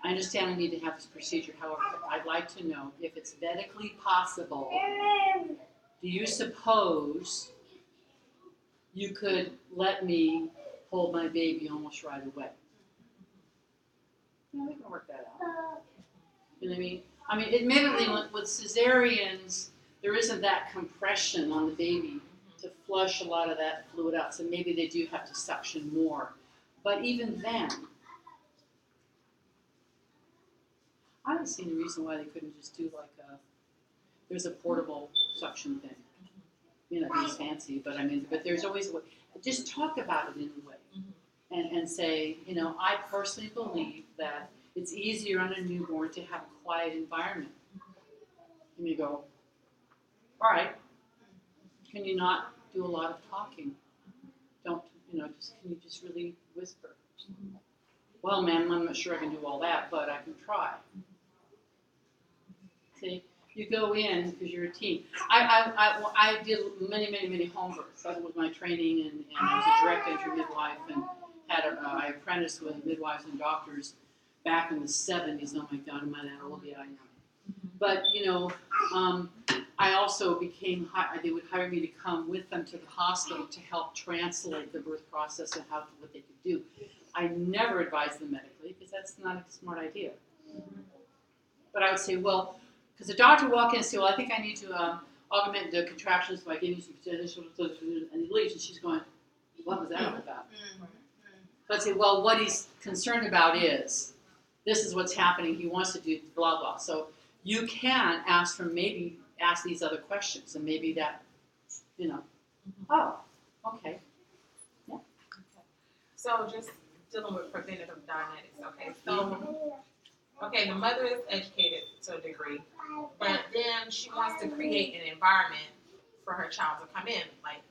I understand I need to have this procedure. However, I'd like to know if it's medically possible. Do you suppose you could let me hold my baby almost right away? Yeah, we can work that out. You know what I mean? Admittedly, with cesareans, there isn't that compression on the baby to flush a lot of that fluid out. So maybe they do have to suction more. But even then, I don't see any reason why they couldn't just do there's a portable suction thing. It's fancy, but there's always a way. Just talk about it in a way and say, I personally believe that it's easier on a newborn to have a quiet environment. And you go, all right, can you not do a lot of talking? Can you just really whisper? Well, ma'am, I'm not sure I can do all that, but I can try. See, you go in because you're a team. I did many home births. That was my training, and I was a direct entry midwife, and I apprenticed with midwives and doctors back in the 70s. Oh my God, am I that old? Yeah, I am. But I also became. They would hire me to come with them to the hospital to help translate the birth process and what they could do. I never advised them medically because that's not a smart idea. But I would say, well, because the doctor would walk in and say, well, I think I need to augment the contractions by giving you some, and he leaves, and she's going, what was that all about? So I'd say, well, what he's concerned about is, this is what's happening, he wants to do blah, blah. So you can ask these other questions, and maybe that, oh, okay. Yeah. So just dealing with preventative Dianetics, okay? So, okay, the mother is educated to a degree, but then she wants to create an environment for her child to come in, like,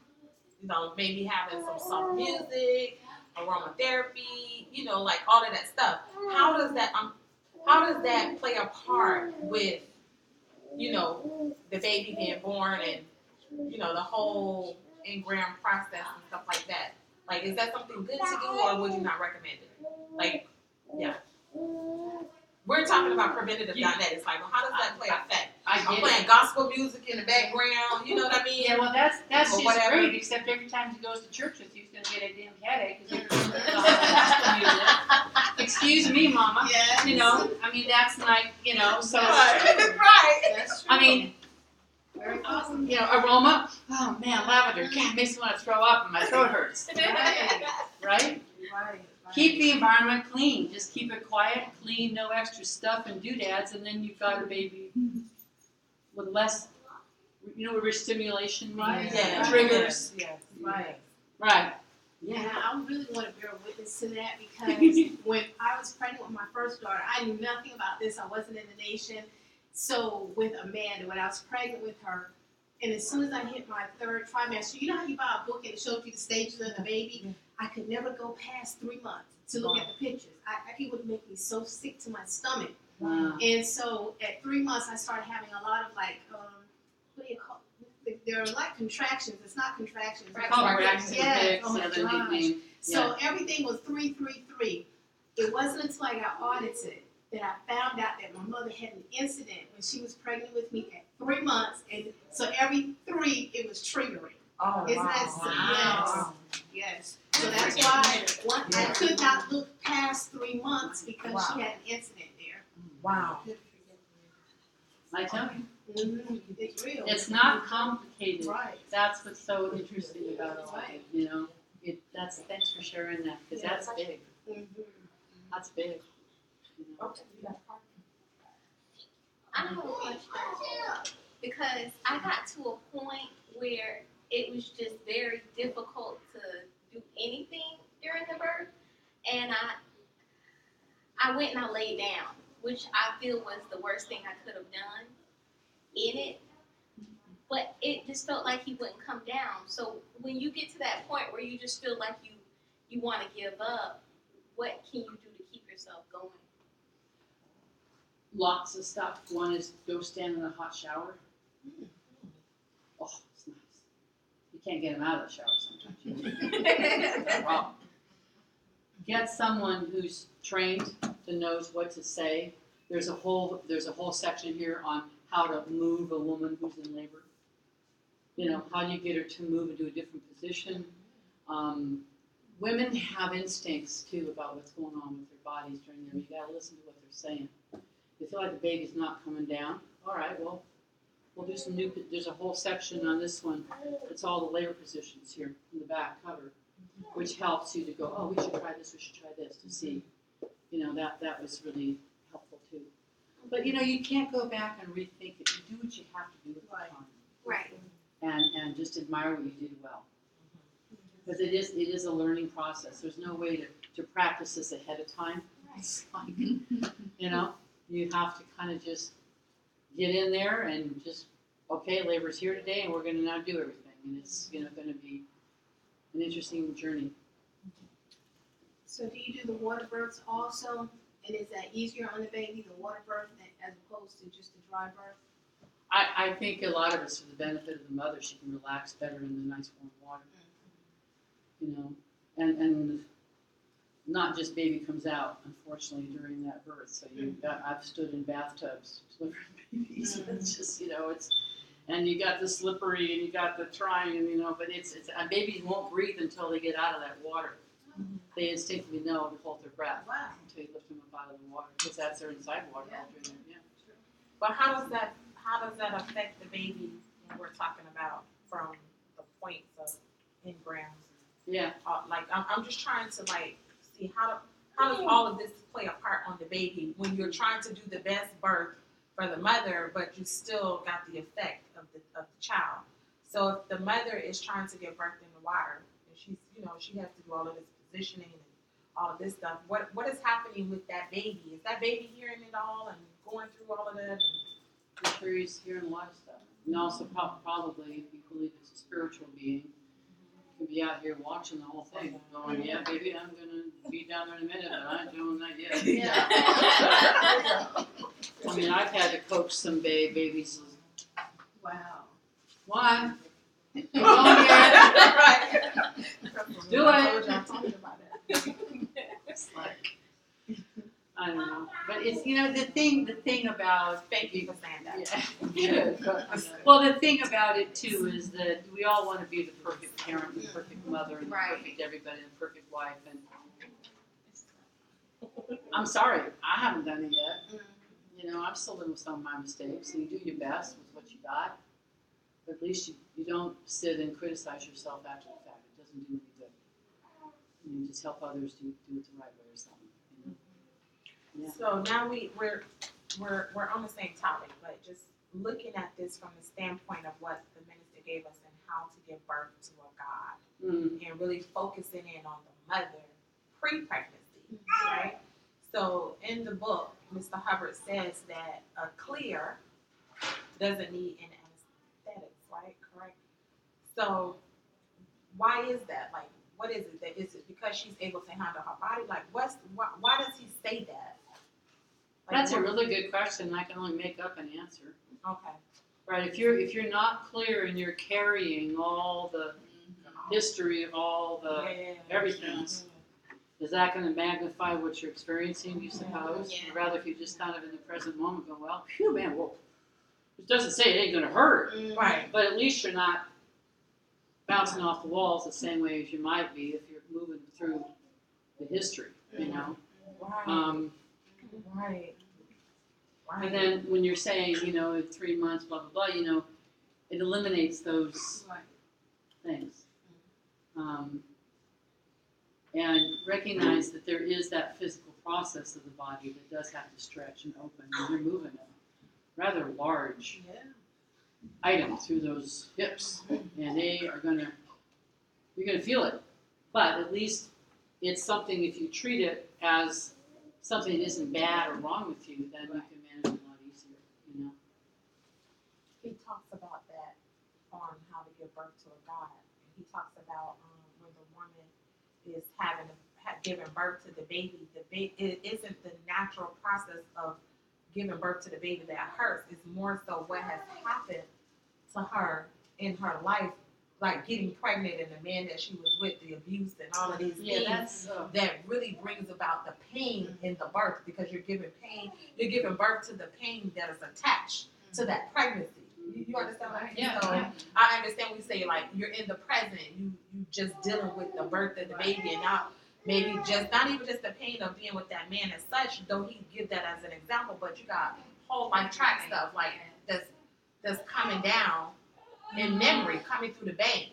maybe having some soft music, aromatherapy, like all of that stuff. How does that play a part with, the baby being born and, the whole ingram process and stuff like that? Like, is that something good to do, or would you not recommend it? Like, yeah. We're talking about preventative Dianetics. Like, how does that play effect? I'm playing gospel music in the background. You know what I mean? Yeah, well, that's Or just whatever. great. Except every time he goes to church with you, he's gonna get a damn headache because music. Excuse me, Mama. Yes. I mean, that's like, so. Right. That's true. I mean, Very awesome. aroma. Oh man, lavender. God, makes me want to throw up and my throat hurts. Right? Right. Keep the environment clean. Just keep it quiet, clean, no extra stuff and doodads, and then you've got a baby with less, overstimulation, Right. Yeah. triggers. Yes. Right. Right. Yeah, Yeah. I really want to bear witness to that because when I was pregnant with my first daughter, I knew nothing about this. I wasn't in the nation. So with Amanda, when I was pregnant with her, and as soon as I hit my third trimester, you know how you buy a book and it shows you the stages of the baby? I could never go past 3 months to look at the pictures. It would make me so sick to my stomach. Wow. And so at 3 months, I started having a lot of what do you call it? They're like contractions. It's not contractions. Contractions, Yes. oh Oh my the gosh. nickname. So everything was 3, 3, 3. It wasn't until I got audited that I found out that my mother had an incident when she was pregnant with me at 3 months, and so every 3 it was triggering. Oh, Isn't wow. that Wow. Yes. So that's why I could not look past 3 months because Wow. she had an incident there. Wow. I tell you, It's real. it's not complicated. Right. That's what's so interesting about all of it. Thanks for sharing that because that's big. Mhm. That's big. Okay. I have a question because I got to a point where it was just very difficult to do anything during the birth, and I went and I laid down, which I feel was the worst thing I could have done in it. But it just felt like he wouldn't come down. So when you get to that point where you just feel like you want to give up, what can you do to keep yourself going? Lots of stuff. One is go stand in a hot shower. Oh, it's nice. You can't get them out of the shower sometimes. That's a problem. Get someone who's trained to knows what to say. There's a whole section here on how to move a woman who's in labor. How do you get her to move into a different position? Women have instincts too about what's going on with their bodies during labor. You gotta listen to what they're saying. They feel like the baby's not coming down. All right, well, we'll do some new. There's a whole section on this one. It's all the labor positions here in the back cover, which helps you to go, oh, we should try this. We should try this to see. That was really helpful too. But you can't go back and rethink it. You do what you have to do at the time. Right. And just admire what you did well. Because it is a learning process. There's no way to practice this ahead of time. It's like, you have to kind of just get in there and just, okay, labor's here today and we're going to now do everything. And it's, going to be an interesting journey. So do you do the water births also? And is that easier on the baby, the water birth, as opposed to just the dry birth? I think a lot of it's for the benefit of the mother. She can relax better in the nice warm water. You know, and not just baby comes out, unfortunately, during that birth. So I've stood in bathtubs delivering babies. It's just, you know, and you got the slippery and you got the trying, and you know, but it's babies won't breathe until they get out of that water. They instinctively know to hold their breath until you lift them up out of the water, because that's their inside water. Yeah. But how does that affect the baby when we're talking about from the points of ingrams? Yeah. Like I'm just trying to like see how does all of this play a part on the baby when you're trying to do the best birth for the mother, but you still got the effect of the child. So if the mother is trying to give birth in the water, and she's, you know, she has to do all of this positioning and all of this stuff, what is happening with that baby? Is that baby hearing it all and going through all of that? I'm sure he's hearing a lot of stuff. And also probably, if you believe it's a spiritual being, you can be out here watching the whole thing, going, yeah, baby, I'm going to be down there in a minute, but I ain't doing that yet. Yeah. I mean, I've had to coax some babies. Wow. One. Come on, Garrett. Do it. I told you about it. It's like, I don't know. But it's, you know, the thing about, Thank you for saying that. yeah. Well, the thing about it too is that we all want to be the perfect parent, the perfect mother, and the perfect everybody, and the perfect wife. And I'm sorry, I haven't done it yet. You know, I'm still living with some of my mistakes, and you do your best with what you got. But at least you don't sit and criticize yourself after the fact. It doesn't do any good. You just help others do it the right way or something. You know? Yeah. So now we're on the same topic, but just looking at this from the standpoint of what the minister gave us and how to give birth to a God, and really focusing in on the mother pre-pregnancy, right? So in the book, Mr. Hubbard says that a clear doesn't need an anesthetics, right? Correct. So why is that? Like, what is it? Is it because she's able to handle her body? Like, why does he say that? Like, That's a really good question. I can only make up an answer. Okay. Right. If you're not clear and you're carrying all the history of all the everything, is that going to magnify what you're experiencing? You suppose. Yeah. Or rather, if you just kind of in the present moment go, well, phew, man, well, it doesn't say it ain't going to hurt, Right. but at least you're not bouncing off the walls the same way as you might be if you're moving through the history. You know. Right. Right. And then when you're saying, you know, in 3 months, blah, blah, blah, you know, it eliminates those things. And recognize that there is that physical process of the body that does have to stretch and open. And you're moving a rather large item through those hips. And you're going to feel it. But at least it's something, if you treat it as something that isn't bad or wrong with you, then you can manage it a lot easier, you know. He talks about that on how to give birth to a God. And he talks about when the woman is giving birth to the baby, it isn't the natural process of giving birth to the baby that hurts. It's more so what has happened to her in her life, like getting pregnant and the man that she was with, the abuse and all of these things that really brings about the pain in the birth, because you're giving birth to the pain that is attached to that pregnancy. You understand what I mean? Yeah. So I understand when you say like you're in the present, you just dealing with the birth of the baby, and not maybe just not even just the pain of being with that man as such, though he give that as an example, but you got whole life track stuff like that's coming down in memory, coming through the bank.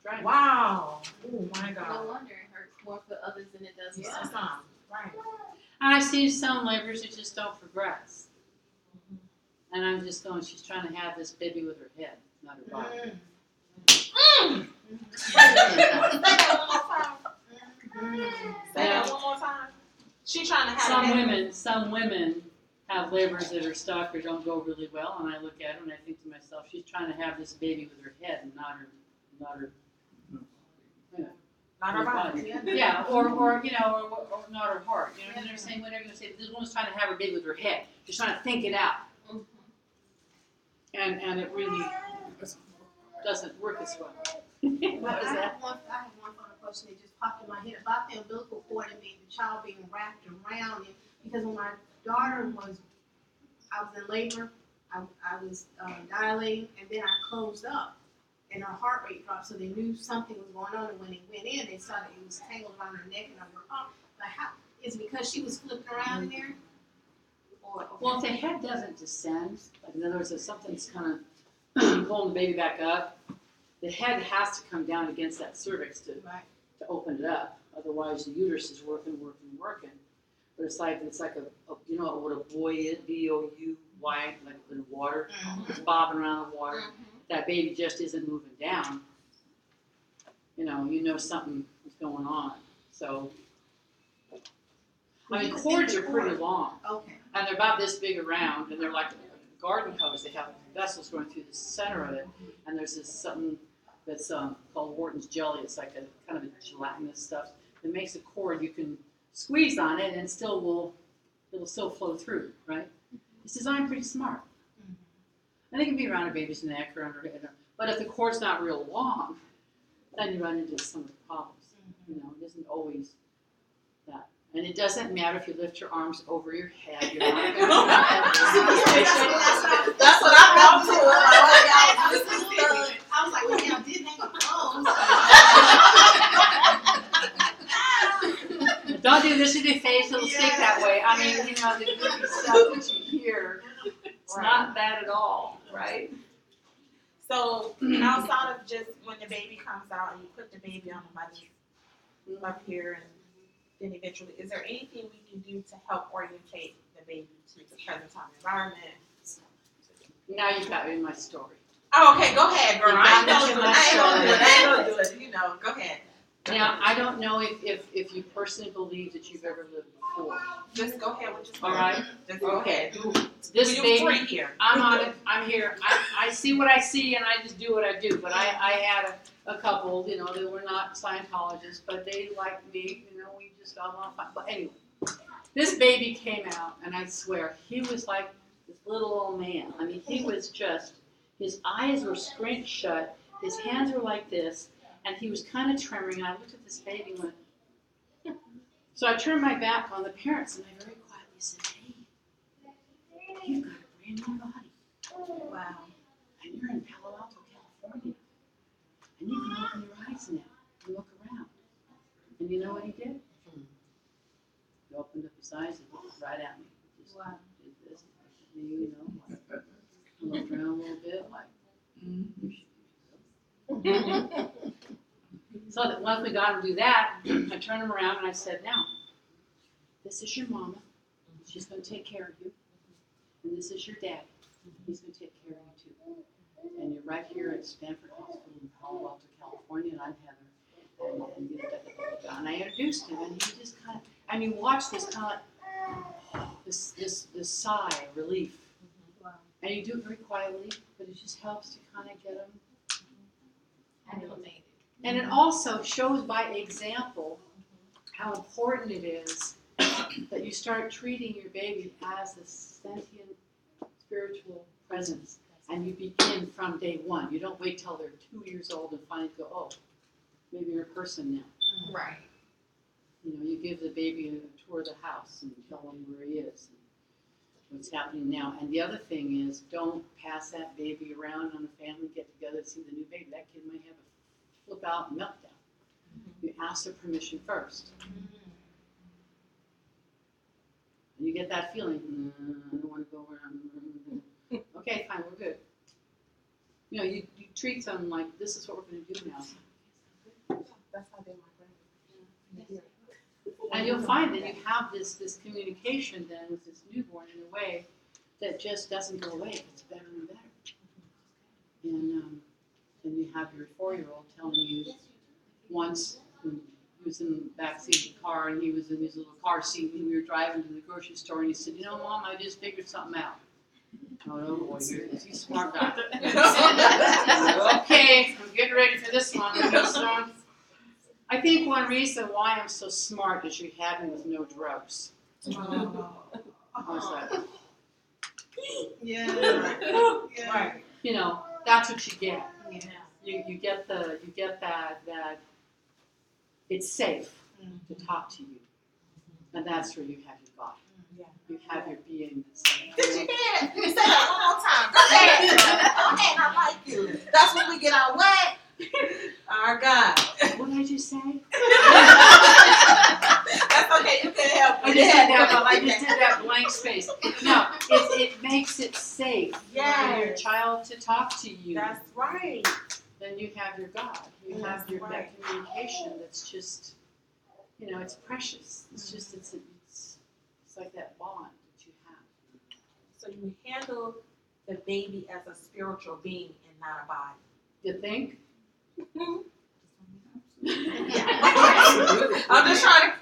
Right. Wow. Oh my God. No wonder it hurts more for others than it does for us. Right. I see some labors that just don't progress. And I'm just going, she's trying to have this baby with her head, not her body. Say that one more time. She's trying to have Some women have labors that are stuck or don't go really well, and I look at her and I think to myself, she's trying to have this baby with her head and not her not her body. Yeah, or you know, or not her heart. smart. You know, and they're saying whatever you say. This woman's trying to have her baby with her head. She's trying to think it out, and it really doesn't work as well. What was I that? have one final question that just popped in my head about the umbilical cord and the child being wrapped around it. Because when my daughter I was in labor, I was dilating, and then I closed up, and her heart rate dropped, so they knew something was going on. And when they went in, they saw that it was tangled around her neck and on her arm. But how is it because she was flipping around in there? Well, if the head doesn't descend, like in other words, if something's kind of pulling the baby back up, the head has to come down against that cervix to open it up. Otherwise, the uterus is working. But it's like a you know what a buoy is, B-O-U-Y, like in water. It's bobbing around the water. That baby just isn't moving down. You know something is going on. So, I mean, cords are pretty long. Okay. And they're about this big around, and they're like a garden hose. They have vessels going through the center of it, and there's this something that's called Wharton's jelly. It's like a kind of a gelatinous stuff that makes a cord you can squeeze on it, and it'll still flow through, right? It's designed pretty smart. And it can be around a baby's neck or under it. But if the cord's not real long, then you run into some of the problems. You know, it isn't always that. And it doesn't matter if you lift your arms over your head. You're not going to That's what I thought too. I was like, well, yeah, I did hang up clothes. Don't do this with your face, it'll stick that way. I mean, the goofy stuff that you hear, it's not bad at all, right? So outside of just when the baby comes out and you put the baby on the mother up here and then eventually, is there anything we can do to help orientate the baby to the present time environment? Now you've got me in my story. Oh, okay, go ahead, girl. I ain't got gonna do it. You know, go ahead. Now, I don't know if you personally believe that you've ever lived before. Just go ahead with your All right? Just go ahead. This You're baby, free here. I'm on it. I'm here. I see what I see, and I just do what I do. But I had a couple, they were not Scientologists, but they liked me. We just got along fine. But anyway, this baby came out, and I swear, he was like this little old man. I mean, he was just, his eyes were squint shut, his hands were like this, and he was kind of trembling. And I looked at this baby and went, so I turned my back on the parents, and I very quietly said, hey, you've got a brand new body. Wow. And you're in Palo Alto, California. And you can open your eyes now and look around. And you know what he did? He opened up his eyes and looked right at me. Just did this, looked at me, looked around a little bit, like, So that once we got him to do that, I turned him around and I said, now, this is your mama. She's going to take care of you. And this is your daddy. He's going to take care of you too. And you're right here at Stanford Hospital in Palo Alto, California, and I'm Heather. And I introduced him, and he just kind of, and you watch this kind of like, this sigh of relief. And you do it very quietly, but it just helps to kind of get them acclimated. And it also shows by example how important it is that you start treating your baby as a sentient spiritual presence, and you begin from day one. You don't wait till they're 2 years old and finally go, oh, maybe you're a person now. Right. You give the baby a tour of the house and tell him where he is and what's happening now. And the other thing is, don't pass that baby around on a family get-together to see the new baby. That kid might have a flip-out meltdown. You ask their permission first. And you get that feeling, I don't want to go around. Okay, fine, we're good. You treat them like, this is what we're going to do now. That's how they my grandmother. And you'll find that you have this communication then with this newborn in a way that just doesn't go away. It's better and better. And you have your 4-year-old telling you once when he was in the back seat of the car and he was in his little car seat and we were driving to the grocery store and he said, Mom, I just figured something out. Oh boy, he's a smart guy. Okay, I'm getting ready for this one. I think one reason why I'm so smart is you had me with no drugs. How's that? Yeah. Yeah. Right. You know, that's what you get. Yeah. You get that it's safe to talk to you, and that's where you have your God. Yeah. You have your being. That's like, Did you hear it? Say that one more time. Say it. Okay, I like you. That's when we get our what? Our God. what did you say? That's okay. You can help. I just did that blank space. No, it makes it safe for your Yes. child to talk to you. That's right. Then you have your God. You have That's your right. that communication that's just, it's precious. It's just it's like that bond that you have. So you handle the baby as a spiritual being and not a body. You think? I'm just trying to,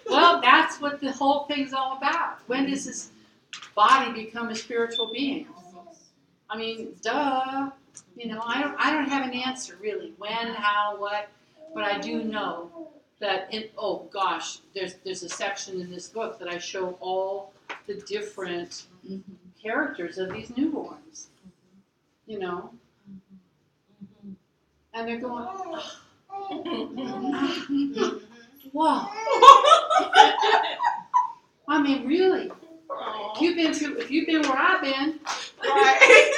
Well, that's what the whole thing's all about. When does this body become a spiritual being? I mean, duh. I don't have an answer really. When, how, what, but I do know that there's a section in this book that I show all the different characters of these newborns. And they're going, wow. I mean, really. If you've been where I've been, right.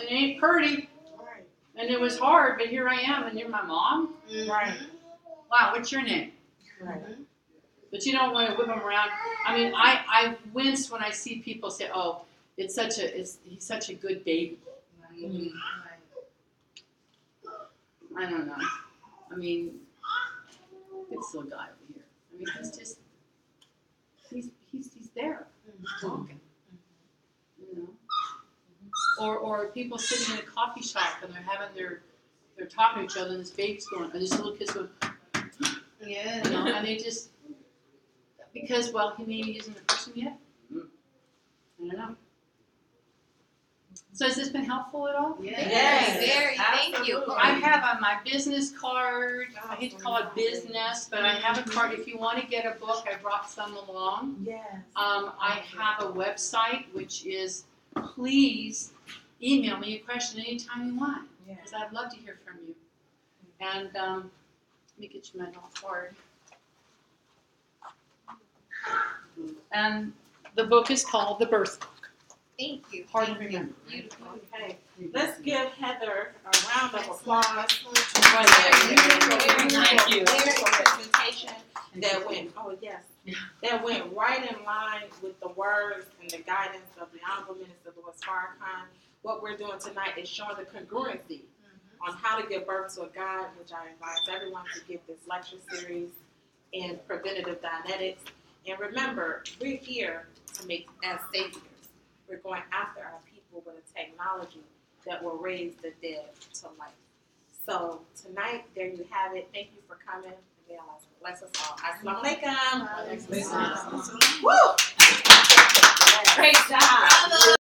it ain't pretty, and it was hard, but here I am, and you're my mom. Right. Wow, what's your name? Right. But you don't want to whip them around. I mean, I wince when I see people say, "Oh, he's such a good baby." I don't know. I mean, it's little guy over here. I mean, he's there, talking. Or people sitting in a coffee shop and they're talking to each other, and this baby's going, and this little kid's going, Yeah. and they just because he maybe isn't a person yet. I don't know. So has this been helpful at all? Yes. Very. Thank you. Absolutely. I have on my business card. I hate to call it business, but I have a card. If you want to get a book, I brought some along. Yes. I have a website, which is please email me a question anytime you want, because I'd love to hear from you. And let me get you my little card. And the book is called The Birth Book. Thank you. Hard to remember. Beautiful. Okay. Let's give Heather a round of applause. Thank you. Beautiful presentation that went right in line with the words and the guidance of the Honorable Minister Louis Farrakhan. What we're doing tonight is showing the congruency on how to give birth to a God, which I advise everyone to give this lecture series in Preventative Dianetics. And remember, we're here to make as saviors. We're going after our people with a technology that will raise the dead to life. So tonight, there you have it. Thank you for coming. Again, bless us all. Assalamu alaikum. Woo! Great job.